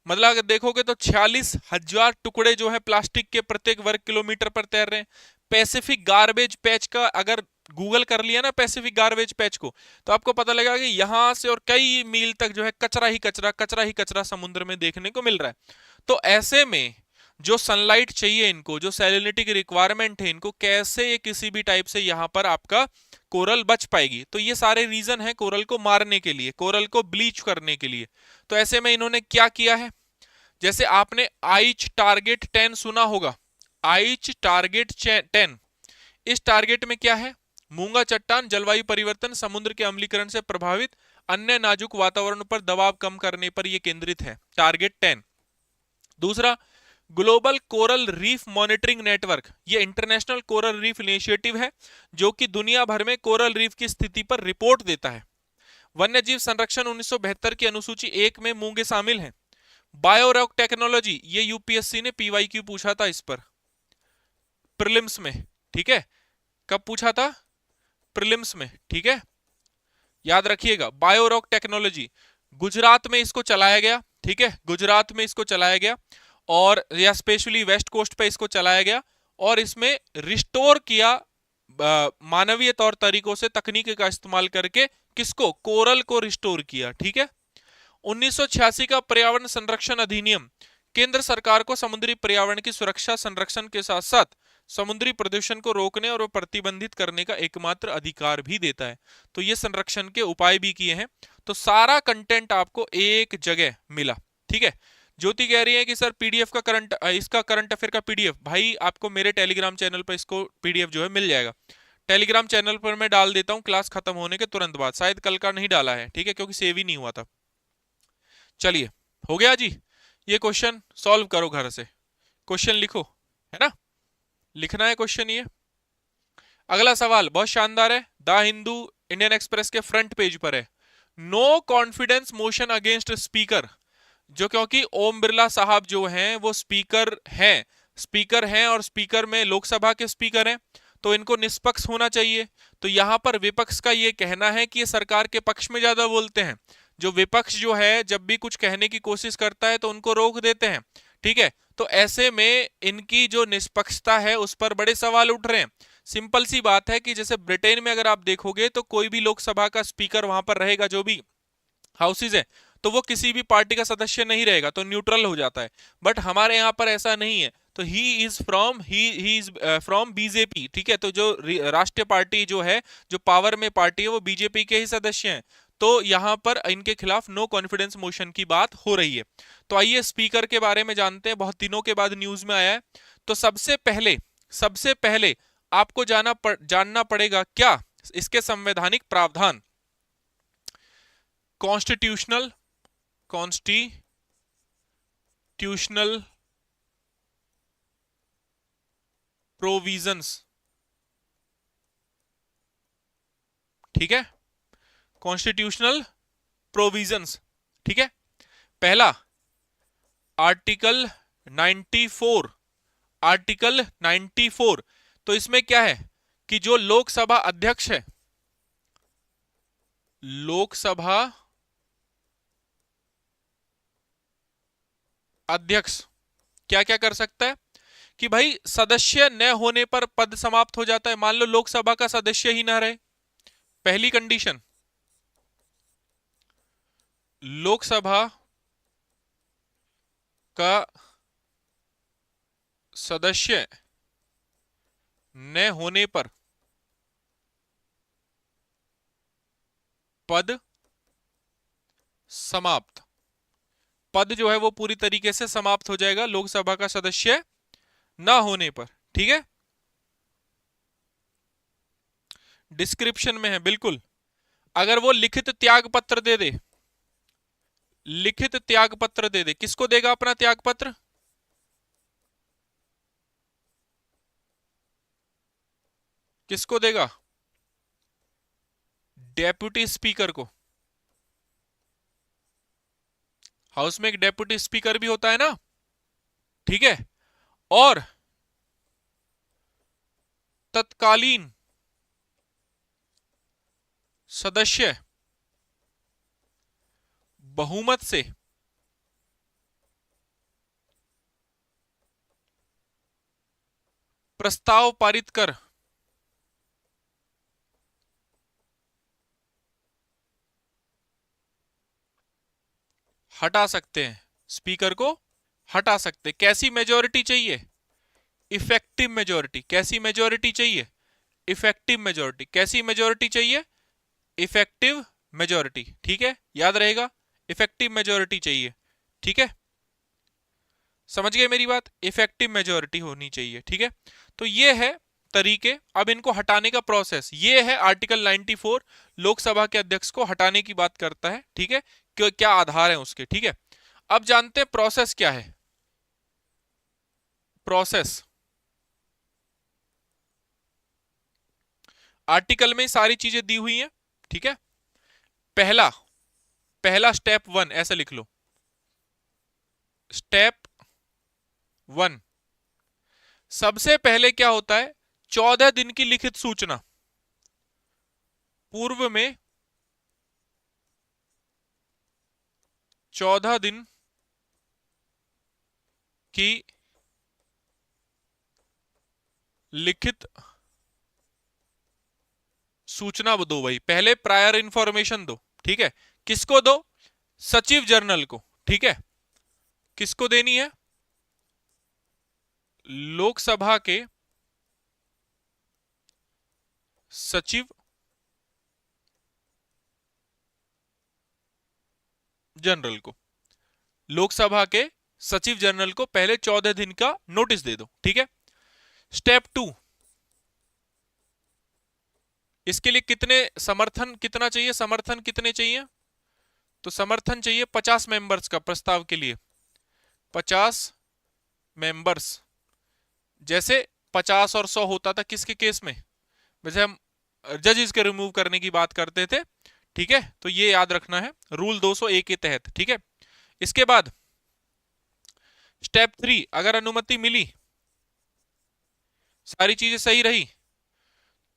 मतलब अगर देखोगे तो 46,000 टुकड़े जो है प्लास्टिक के प्रत्येक वर्ग किलोमीटर पर तैर रहे हैं। पैसिफिक गार्बेज पैच का अगर गूगल कर लिया ना, पैसिफिक गार्बेज पैच को, तो आपको पता लगेगा कि यहां से और कई मील तक जो है कचरा ही कचरा, कचरा ही कचरा समुद्र में देखने को मिल रहा है। तो ऐसे में जो सनलाइट चाहिए इनको, जो सैलिनिटी की रिक्वायरमेंट है इनको, कैसे ये किसी भी टाइप से यहाँ पर आपका कोरल बच पाएगी? तो ये सारे रीजन है कोरल को मारने के लिए, कोरल को ब्लीच करने के लिए। तो ऐसे में इन्होंने क्या किया है? जैसे आपने आइच टारगेट 10 सुना होगा, आइच टारगेट 10, इस टारगेट में क्या है? मूंगा चट्टान, जलवायु परिवर्तन, समुद्र के अम्लीकरण से प्रभावित अन्य नाजुक वातावरण पर दबाव कम करने पर यह केंद्रित है, टारगेट 10। दूसरा, global coral reef monitoring network, ये इंटरनेशनल कोरल रीफ इनिशिएटिव है जो कि दुनिया भर में कोरल रीफ की स्थिति पर रिपोर्ट देता है। वन्यजीव संरक्षण 1972 की अनुसूची 1 में मूंगे शामिल हैं। बायोरॉक टेक्नोलॉजी, ये यूपीएससी ने PYQ पूछा था इस पर प्रीलिम्स में, ठीक है। कब पूछा था? प्रीलिम्स में, ठीक है, याद रखिएगा। बायोरॉक टेक्नोलॉजी गुजरात में इसको चलाया गया, ठीक है, गुजरात में इसको चलाया गया, और या स्पेशली वेस्ट कोस्ट पे इसको चलाया गया, और इसमें रिस्टोर किया मानवीय तौर तरीकों से, तकनीक का इस्तेमाल करके, किसको? कोरल को रिस्टोर किया, ठीक है। 1986 का पर्यावरण संरक्षण अधिनियम केंद्र सरकार को समुद्री पर्यावरण की सुरक्षा, संरक्षण के साथ साथ समुद्री प्रदूषण को रोकने और प्रतिबंधित करने का एकमात्र अधिकार भी देता है। तो ये संरक्षण के उपाय भी किए हैं। तो सारा कंटेंट आपको एक जगह मिला, ठीक है। ज्योति कह रही है कि सर PDF का करंट अफेयर का PDF भाई आपको मेरे टेलीग्राम चैनल पर इसको PDF जो है मिल जाएगा। टेलीग्राम चैनल पर मैं डाल देता हूं क्लास खत्म होने के तुरंत बाद, शायद कल का नहीं डाला है, ठीक है, क्योंकि सेव ही नहीं हुआ था। चलिए, हो गया जी। ये क्वेश्चन सॉल्व करो घर से, क्वेश्चन लिखो, है ना, लिखना है क्वेश्चन ये। अगला सवाल बहुत शानदार है, द हिंदू इंडियन एक्सप्रेस के फ्रंट पेज पर है। No confidence motion against speaker, जो क्योंकि ओम बिरला साहब जो हैं वो स्पीकर हैं और स्पीकर में लोकसभा के स्पीकर हैं, तो इनको निष्पक्ष होना चाहिए। तो यहां पर विपक्ष का ये कहना है कि ये सरकार के पक्ष में ज्यादा बोलते हैं। जो विपक्ष जो है जब भी कुछ कहने की कोशिश करता है तो उनको रोक देते हैं, ठीक है। तो ऐसे में इनकी जो निष्पक्षता है उस पर बड़े सवाल उठ रहे हैं। सिंपल सी बात है कि जैसे ब्रिटेन में अगर आप देखोगे तो कोई भी लोकसभा का स्पीकर वहां पर रहेगा, जो भी हाउसेज है, तो वो किसी भी पार्टी का सदस्य नहीं रहेगा, तो न्यूट्रल हो जाता है। बट हमारे यहाँ पर ऐसा नहीं है, तो ही इज फ्रॉम बीजेपी, ठीक है। तो जो राष्ट्रीय पार्टी जो है, जो पावर में पार्टी है, वो बीजेपी के ही सदस्य हैं। तो यहां पर इनके खिलाफ नो कॉन्फिडेंस मोशन की बात हो रही है। तो आइए स्पीकर के बारे में जानते हैं, बहुत दिनों के बाद न्यूज में आया है। तो सबसे पहले आपको जानना पड़ेगा क्या, इसके संवैधानिक प्रावधान, कॉन्स्टिट्यूशनल प्रोविजंस, ठीक है, कॉन्स्टिट्यूशनल प्रोविजंस, ठीक है। पहला आर्टिकल 94, आर्टिकल 94। तो इसमें क्या है कि जो लोकसभा अध्यक्ष है, लोकसभा अध्यक्ष क्या क्या कर सकता है कि भाई सदस्य न होने पर पद समाप्त हो जाता है। मान लो लोकसभा का सदस्य ही ना रहे, पहली कंडीशन, लोकसभा का सदस्य न होने पर पद समाप्त, पद जो है वो पूरी तरीके से समाप्त हो जाएगा लोकसभा का सदस्य ना होने पर, ठीक है। डिस्क्रिप्शन में है बिल्कुल। अगर वो लिखित त्याग पत्र दे दे, लिखित त्याग पत्र दे दे, किसको देगा अपना त्याग पत्र, किसको देगा, डेप्यूटी स्पीकर को। हाउस में एक डेप्यूटी स्पीकर भी होता है ना, ठीक है। और तत्कालीन सदस्य बहुमत से प्रस्ताव पारित कर हटा सकते हैं, स्पीकर को हटा सकते। कैसी मेजॉरिटी चाहिए, इफेक्टिव मेजॉरिटी। कैसी मेजॉरिटी चाहिए, इफेक्टिव मेजॉरिटी। कैसी मेजॉरिटी चाहिए, इफेक्टिव मेजॉरिटी, ठीक है, याद रहेगा, इफेक्टिव मेजॉरिटी चाहिए, ठीक है। समझ गए मेरी बात, इफेक्टिव मेजॉरिटी होनी चाहिए, ठीक है। तो ये है तरीके। अब इनको हटाने का प्रोसेस ये है, आर्टिकल 94 लोकसभा के अध्यक्ष को हटाने की बात करता है, ठीक है, क्या आधार है उसके, ठीक है। अब जानते हैं प्रोसेस क्या है। प्रोसेस आर्टिकल में सारी चीजें दी हुई हैं, ठीक है। पहला पहला स्टेप 1 ऐसे लिख लो, स्टेप 1। सबसे पहले क्या होता है, 14 दिन की लिखित सूचना। पूर्व में 14 दिन की लिखित सूचना दो भाई, पहले प्रायर इंफॉर्मेशन दो, ठीक है। किसको दो, सचिव जनरल को, ठीक है। किसको देनी है, लोकसभा के सचिव जनरल को, लोकसभा के सचिव जनरल को पहले 14 दिन का नोटिस दे दो, ठीक है। स्टेप 2, इसके लिए कितने समर्थन कितना चाहिए, समर्थन कितने चाहिए? तो समर्थन चाहिए 50 मेंबर्स का प्रस्ताव के लिए, 50 मेंबर्स। जैसे 50 और 100 होता था किसके केस में, वैसे हम जजेस के रिमूव करने की बात करते थे। ठीक है, तो ये याद रखना है रूल 201 के तहत। ठीक है, इसके बाद स्टेप 3, अगर अनुमति मिली, सारी चीजें सही रही,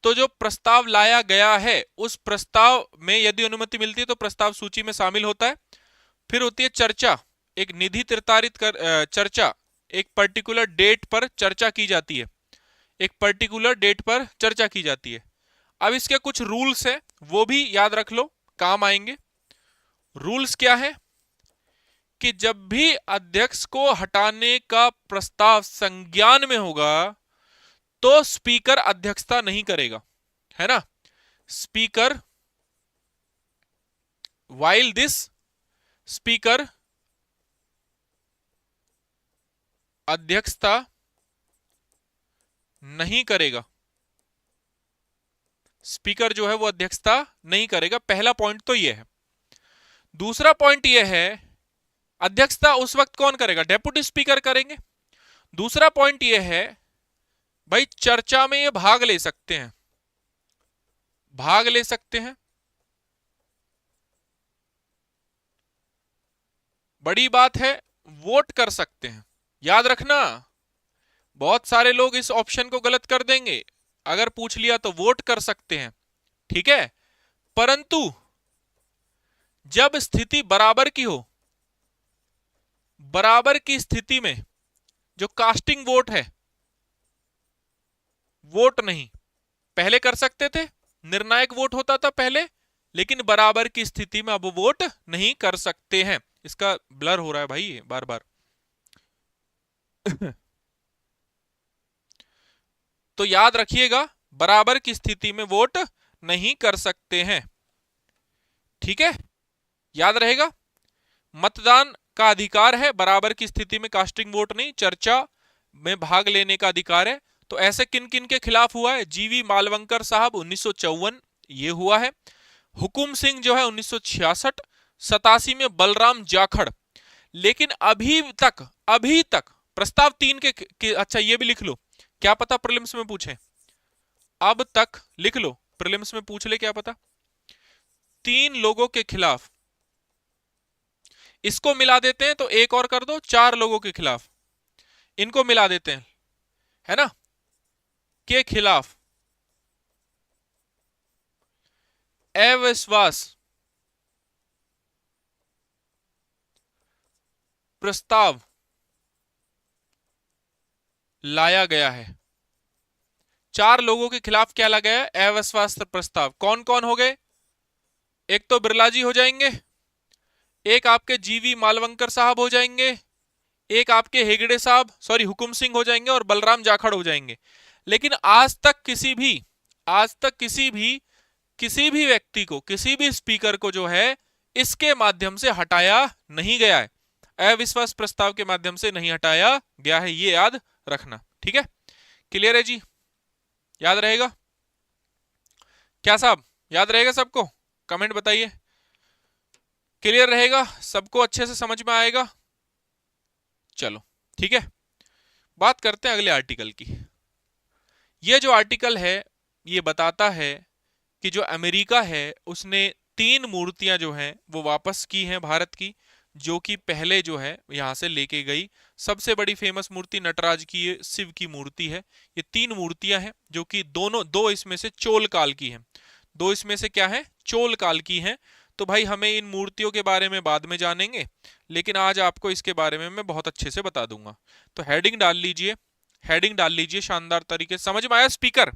तो जो प्रस्ताव लाया गया है उस प्रस्ताव में यदि अनुमति मिलती है तो प्रस्ताव सूची में शामिल होता है। फिर होती है चर्चा, एक निधि निर्धारित कर चर्चा, एक पर्टिकुलर डेट पर चर्चा की जाती है, एक पर्टिकुलर डेट पर चर्चा की जाती है। अब इसके कुछ रूल्स हैं, वो भी याद रख लो, काम आएंगे। रूल्स क्या है कि जब भी अध्यक्ष को हटाने का प्रस्ताव संज्ञान में होगा तो स्पीकर अध्यक्षता नहीं करेगा, है ना। स्पीकर, वाइल दिस, स्पीकर अध्यक्षता नहीं करेगा, स्पीकर जो है वो अध्यक्षता नहीं करेगा। पहला पॉइंट तो ये है। दूसरा पॉइंट ये है, अध्यक्षता उस वक्त कौन करेगा, डेप्यूटी स्पीकर करेंगे। दूसरा पॉइंट ये है भाई, चर्चा में ये भाग ले सकते हैं, भाग ले सकते हैं। बड़ी बात है, वोट कर सकते हैं। याद रखना, बहुत सारे लोग इस ऑप्शन को गलत कर देंगे, अगर पूछ लिया तो वोट कर सकते हैं, ठीक है। परंतु जब स्थिति बराबर की हो, बराबर की स्थिति में जो कास्टिंग वोट है, वोट नहीं, पहले कर सकते थे, निर्णायक वोट होता था पहले, लेकिन बराबर की स्थिति में अब वोट नहीं कर सकते हैं। इसका ब्लर हो रहा है भाई बार बार। तो याद रखिएगा, बराबर की स्थिति में वोट नहीं कर सकते हैं, ठीक है, याद रहेगा। मतदान का अधिकार है, बराबर की स्थिति में कास्टिंग वोट नहीं, चर्चा में भाग लेने का अधिकार है। तो ऐसे किन किन के खिलाफ हुआ है, जीवी मालवंकर साहब 1954, ये हुआ है। हुकुम सिंह जो है 1966, 87 में बलराम जाखड़। लेकिन अभी तक प्रस्ताव 3 के अच्छा ये भी लिख लो, क्या पता प्रीलिम्स में पूछे, अब तक लिख लो, प्रीलिम्स में पूछ ले क्या पता। 3 लोगों के खिलाफ, इसको मिला देते हैं तो एक और कर दो, 4 लोगों के खिलाफ, इनको मिला देते हैं, है ना, के खिलाफ अविश्वास प्रस्ताव लाया गया है। 4 लोगों के खिलाफ क्या लाया गया है, अविश्वास प्रस्ताव। कौन कौन हो गए, एक तो बिरला जी हो जाएंगे, एक आपके जीवी मालवंकर साहब हो जाएंगे, एक आपके हेगड़े साहब सॉरी हुकुम सिंह हो जाएंगे, और बलराम जाखड़ हो जाएंगे। लेकिन आज तक किसी भी व्यक्ति को, किसी भी स्पीकर को जो है इसके माध्यम से हटाया नहीं गया है, अविश्वास प्रस्ताव के माध्यम से नहीं हटाया गया है, ये याद रखना, ठीक है। क्लियर है जी, याद रहेगा क्या साहब, याद रहेगा सबको, कमेंट बताइए। क्लियर रहेगा सबको, अच्छे से समझ में आएगा। चलो ठीक है, बात करते हैं अगले आर्टिकल की। यह जो आर्टिकल है ये बताता है कि जो अमेरिका है उसने 3 मूर्तियां जो हैं वो वापस की हैं भारत की, जो कि पहले जो है यहां से लेके गई। सबसे बड़ी फेमस मूर्ति नटराज की, ये शिव की मूर्ति है। ये 3 मूर्तियां हैं जो कि दो इसमें से चोल काल की हैं, 2 इसमें से क्या है, चोल काल की हैं। तो भाई हमें इन मूर्तियों के बारे में बाद में जानेंगे, लेकिन आज आपको इसके बारे में मैं बहुत अच्छे से बता दूंगा। तो हेडिंग डाल लीजिए, हेडिंग डाल लीजिए शानदार तरीके से। समझ में आया स्पीकर,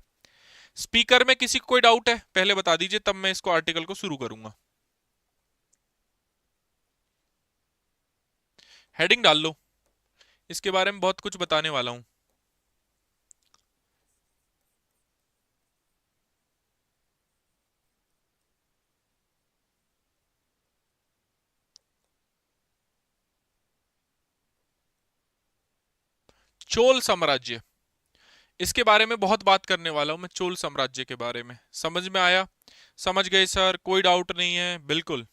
स्पीकर में किसी को कोई डाउट है पहले बता दीजिए, तब मैं इसको आर्टिकल को शुरू करूंगा। हेडिंग डाल लो, इसके बारे में बहुत कुछ बताने वाला हूं। चोल साम्राज्य इसके बारे में बहुत बात करने वाला हूं मैं, चोल साम्राज्य के बारे में। समझ में आया? समझ गए सर? कोई डाउट नहीं है? बिल्कुल।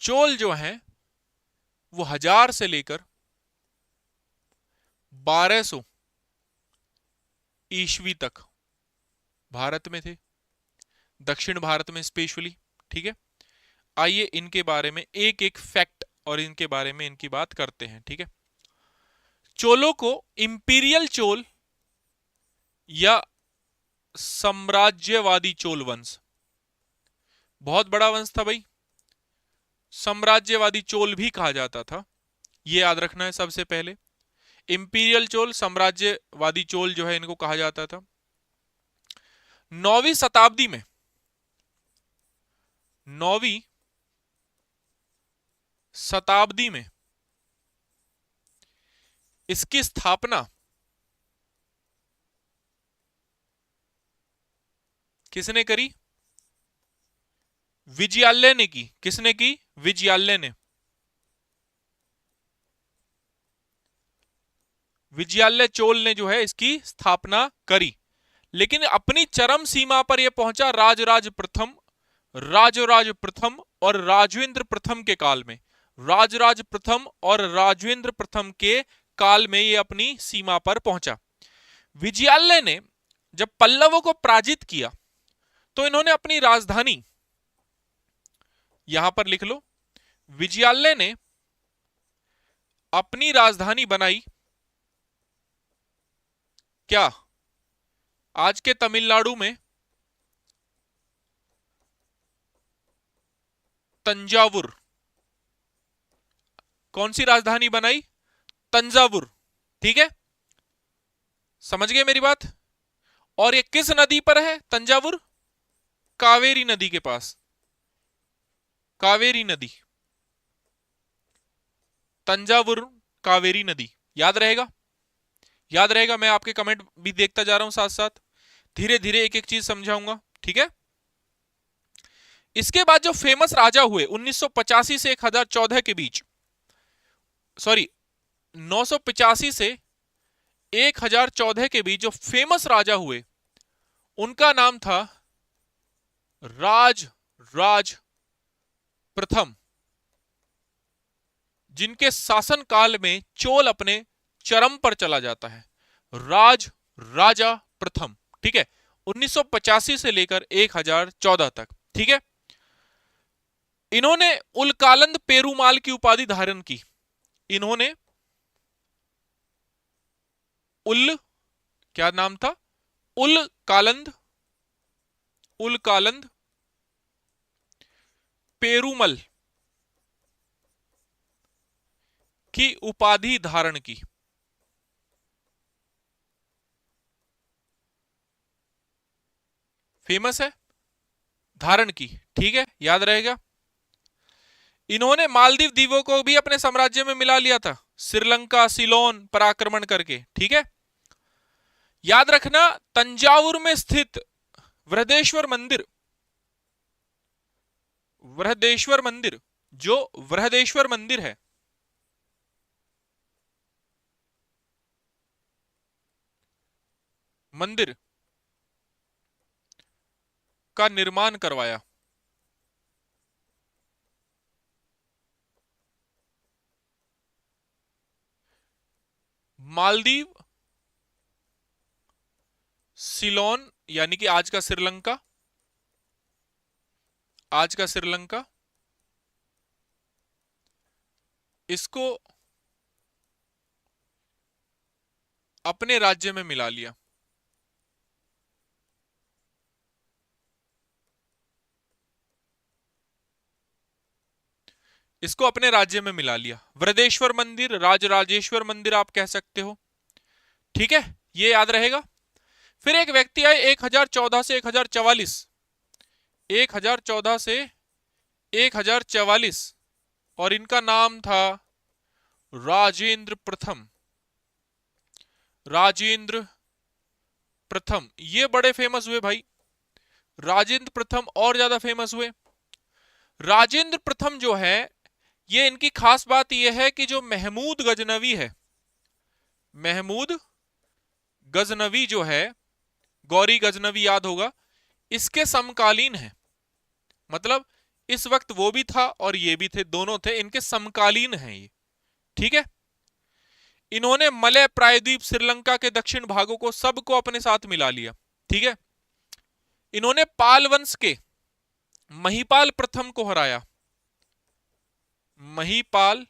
चोल जो है वो 1000 से लेकर 1200 ईस्वी तक भारत में थे, दक्षिण भारत में स्पेशली। ठीक है, आइए इनके बारे में एक एक फैक्ट और इनके बारे में इनकी बात करते हैं। ठीक है, चोलों को इंपीरियल चोल या साम्राज्यवादी चोल वंश, बहुत बड़ा वंश था भाई, साम्राज्यवादी चोल भी कहा जाता था, ये याद रखना है सबसे पहले। इंपीरियल चोल, साम्राज्यवादी चोल जो है इनको कहा जाता था। 9वीं शताब्दी में, 9वीं शताब्दी में इसकी स्थापना किसने करी? विजयालय ने की। किसने की? विजयालय ने। विजयालय चोल ने जो है इसकी स्थापना करी, लेकिन अपनी चरम सीमा पर यह पहुंचा राजराज प्रथम, राजराज प्रथम और राजेंद्र प्रथम के काल में। राजराज प्रथम और राजेंद्र प्रथम के काल में यह अपनी सीमा पर पहुंचा। विजयालय ने जब पल्लवों को पराजित किया तो इन्होंने अपनी राजधानी, यहां पर लिख लो, विजयालय ने अपनी राजधानी बनाई क्या? आज के तमिलनाडु में तंजावुर। कौन सी राजधानी बनाई? तंजावुर। ठीक है, समझ गए मेरी बात? और ये किस नदी पर है तंजावुर? कावेरी नदी के पास। कावेरी नदी, तंजावुर कावेरी नदी, याद रहेगा? याद रहेगा? मैं आपके कमेंट भी देखता जा रहा हूं साथ साथ, धीरे धीरे एक एक चीज समझाऊंगा। ठीक है, इसके बाद जो फेमस राजा हुए 1985 से 1014 के बीच, सॉरी 985 से 1014 के बीच जो फेमस राजा हुए उनका नाम था राज प्रथम, जिनके शासन काल में चोल अपने चरम पर चला जाता है। राजा प्रथम। ठीक है, 1985 से लेकर 1014 तक। ठीक है, इन्होंने उलकालंद पेरुमाल की उपाधि धारण की। इन्होंने क्या नाम था? उलकालंद पेरुमल की उपाधि धारण की। फेमस है, धारण की। ठीक है, याद रहेगा? इन्होंने मालदीव द्वीपों को भी अपने साम्राज्य में मिला लिया था, श्रीलंका सिलोन पर आक्रमण करके। ठीक है, याद रखना तंजावुर में स्थित बृहदेश्वर मंदिर, बृहदेश्वर मंदिर, जो बृहदेश्वर मंदिर है, मंदिर का निर्माण करवाया। मालदीव, सिलोन यानी कि आज का श्रीलंका, आज का श्रीलंका, इसको अपने राज्य में मिला लिया। इसको अपने राज्य में मिला लिया। वृहदेश्वर मंदिर, राजराजेश्वर मंदिर आप कह सकते हो। ठीक है, ये याद रहेगा। फिर एक व्यक्ति आए 1014 से 1044, 1014 से 1044, और इनका नाम था राजेंद्र प्रथम। राजेंद्र प्रथम, ये बड़े फेमस हुए भाई। राजेंद्र प्रथम और ज्यादा फेमस हुए। राजेंद्र प्रथम जो है ये इनकी खास बात यह है कि जो महमूद गजनवी है, महमूद गजनवी जो है, गौरी गजनवी याद होगा, इसके समकालीन है। मतलब इस वक्त वो भी था और ये भी थे, दोनों थे, इनके समकालीन हैं ये। ठीक है। इन्होंने मलय प्रायद्वीप, श्रीलंका के दक्षिण भागों को सबको अपने साथ मिला लिया। ठीक है। इन्होंने पाल वंश के महिपाल प्रथम को हराया। महिपाल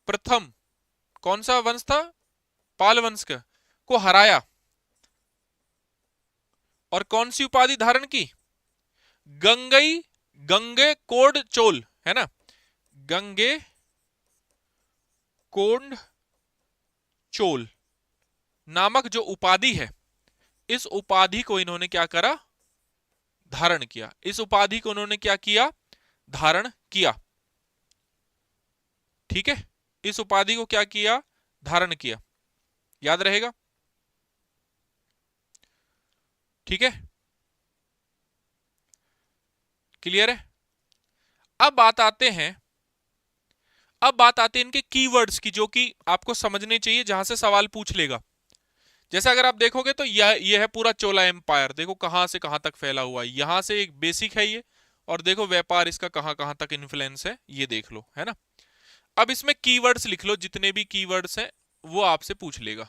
प्रथम कौन सा वंश था? पाल वंश का, को हराया। और कौन सी उपाधि धारण की? गंगई, गंगे कोड चोल, है ना, गंगे कोंड चोल नामक जो उपाधि है, इस उपाधि को इन्होंने क्या करा? धारण किया। इस उपाधि को उन्होंने क्या किया? धारण किया। ठीक है। इस उपाधि को क्या किया? धारण किया। याद रहेगा। ठीक है, क्लियर है। अब बात आते हैं इनके कीवर्ड्स की, जो कि आपको समझने चाहिए, जहां से सवाल पूछ लेगा। जैसे अगर आप देखोगे तो यह है पूरा चोला एम्पायर, देखो कहां से कहां तक फैला हुआ है। यहां से एक बेसिक है ये, और देखो व्यापार इसका कहां कहां तक इन्फ्लुएंस है, ये देख लो, है ना। अब इसमें कीवर्ड्स लिख लो, जितने भी कीवर्ड्स हैं वो आपसे पूछ लेगा।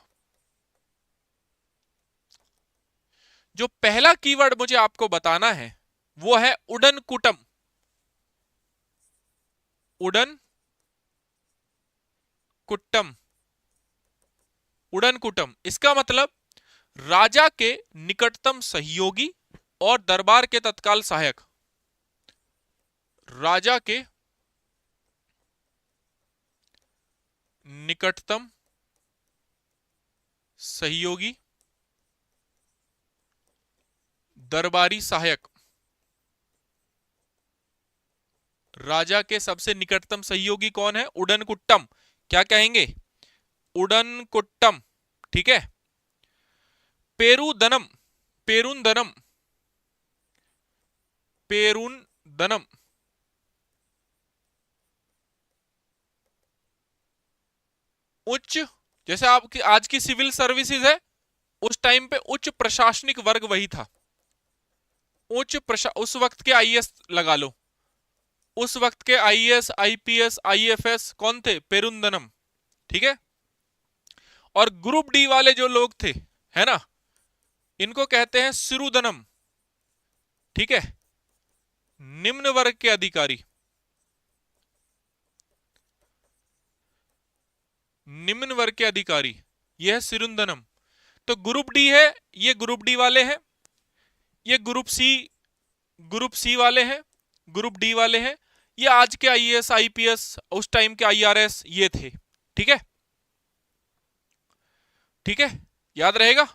जो पहला कीवर्ड मुझे आपको बताना है वो है उडन कुटम। उडन कुट्टम, उडन कुटम, इसका मतलब राजा के निकटतम सहयोगी और दरबार के तत्काल सहायक। राजा के निकटतम सहयोगी, दरबारी सहायक। राजा के सबसे निकटतम सहयोगी कौन है? उडन कुट्टम। क्या कहेंगे? उडन कुट्टम। ठीक है। पेरुदनम, पेरुंदनम, पेरुंदनम, उच्च, जैसे आपकी आज की सिविल सर्विसेज है, उस टाइम पे उच्च प्रशासनिक वर्ग वही था। उस वक्त के आईएएस लगा लो, उस वक्त के आईएएस, आईपीएस, आईएफएस कौन थे? पेरुंदनम। ठीक है। और ग्रुप डी वाले जो लोग थे, है ना, इनको कहते हैं सिरुदनम। ठीक है। निम्न वर्ग के अधिकारी, निम्न वर्ग के अधिकारी, यह है सिरुंदनम। तो ग्रुप डी है, ये ग्रुप डी वाले हैं, ये ग्रुप सी वाले हैं, ग्रुप डी वाले हैं, ये आज के आईएएस, आईपीएस, उस टाइम के आईआरएस, ये थे। ठीक है। ठीक है, याद रहेगा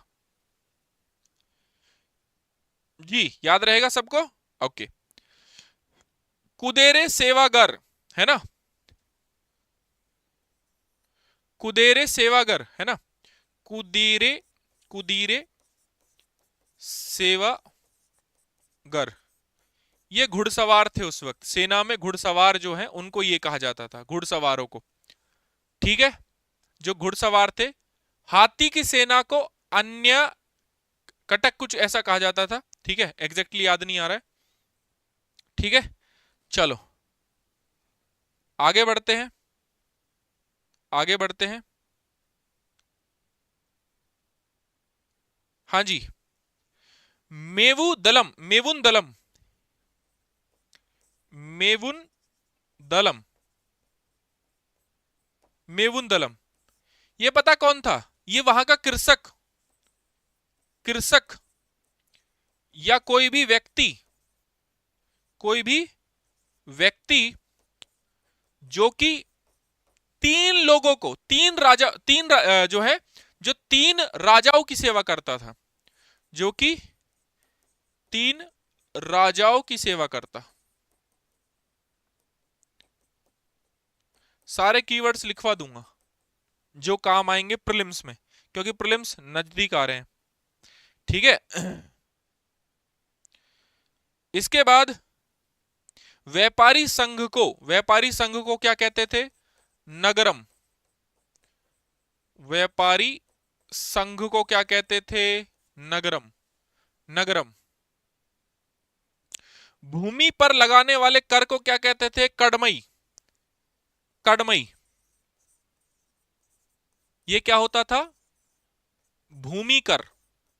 जी, याद रहेगा सबको। ओके। कुदेरे सेवागर, है ना, कुदेरे सेवागर, है ना, कुदीरे, कुदीरे सेवागर, ये घुड़सवार थे उस वक्त। सेना में घुड़सवार जो हैं उनको ये कहा जाता था, घुड़सवारों को। ठीक है। जो घुड़सवार थे, हाथी की सेना को अन्य कटक, कुछ ऐसा कहा जाता था। ठीक है, एग्जैक्टली याद नहीं आ रहा है। ठीक है, चलो आगे बढ़ते हैं, आगे बढ़ते हैं। हाँ जी, मेवु दलम, मेवुन दलम, मेवुन दलम, मेवुन दलम, ये पता कौन था? ये वहां का कृषक, कृषक या कोई भी व्यक्ति, कोई भी व्यक्ति जो कि तीन लोगों को, जो है, जो तीन राजाओं की सेवा करता था, जो कि तीन राजाओं की सेवा करता। सारे कीवर्ड्स लिखवा दूंगा जो काम आएंगे प्रीलिम्स में, क्योंकि प्रीलिम्स नजदीक आ रहे हैं। ठीक है। इसके बाद व्यापारी संघ को क्या कहते थे? नगरम। व्यापारी संघ को क्या कहते थे? नगरम। नगरम। भूमि पर लगाने वाले कर को क्या कहते थे? कडमई। कडमई। ये क्या होता था? भूमि कर।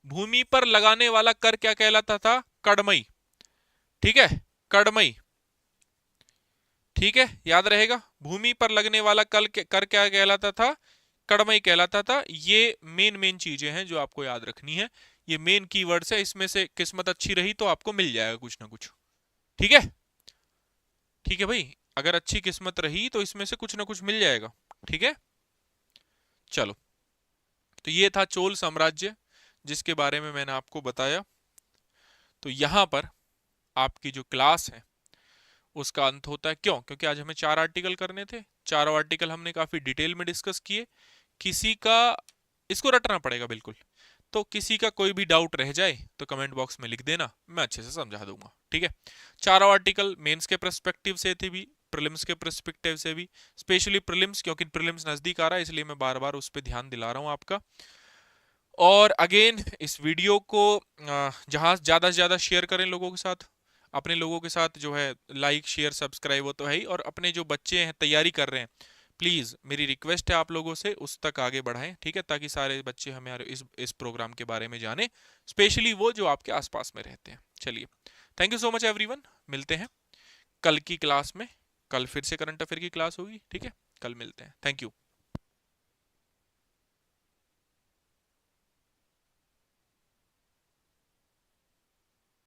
भूमि पर लगाने वाला कर क्या कहलाता था? कडमई। ठीक है, कडमई। ठीक है, याद रहेगा। भूमि पर लगने वाला कर क्या कहलाता था? कडमई कहलाता था। ये मेन चीजें हैं जो आपको याद रखनी है। ये मेन कीवर्ड्स है, इसमें से किस्मत अच्छी रही तो आपको मिल जाएगा कुछ ना कुछ। ठीक है, ठीक है भाई, अगर अच्छी किस्मत रही तो इसमें से कुछ ना कुछ मिल जाएगा। ठीक है, चलो। तो ये था चोल साम्राज्य जिसके बारे में मैंने आपको बताया। तो यहां पर आपकी जो क्लास है उसका अंत होता है। क्यों? क्योंकि आज हमें 4 आर्टिकल करने थे। चारों आर्टिकल हमने काफी डिटेल में डिस्कस किए। किसी का इसको रटना पड़ेगा बिल्कुल। तो किसी का कोई भी डाउट रह जाए तो कमेंट बॉक्स में लिख देना, मैं अच्छे से समझा दूंगा। ठीक है, चारों आर्टिकल मेंस के पर्सपेक्टिव से थे भी, प्रीलिम्स के पर्सपेक्टिव से भी। स्पेशली प्रीलिम्स, क्योंकि प्रीलिम्स नजदीक आ रहा है इसलिए मैं बार बार उस पर ध्यान दिला रहा हूं आपका। और अगेन इस वीडियो को जहां ज्यादा से ज्यादा शेयर करें लोगों के साथ, अपने लोगों के साथ जो है लाइक शेयर सब्सक्राइब वो तो है ही। और अपने जो बच्चे हैं तैयारी कर रहे हैं, प्लीज मेरी रिक्वेस्ट है आप लोगों से उस तक आगे बढ़ाएं। ठीक है, ताकि सारे बच्चे हमारे इस प्रोग्राम के बारे में जाने, स्पेशली वो जो आपके आसपास में रहते हैं। चलिए, thank you so much everyone. मिलते हैं कल की क्लास में। कल फिर से करंट अफेयर की क्लास होगी। ठीक है, कल मिलते हैं। Thank you.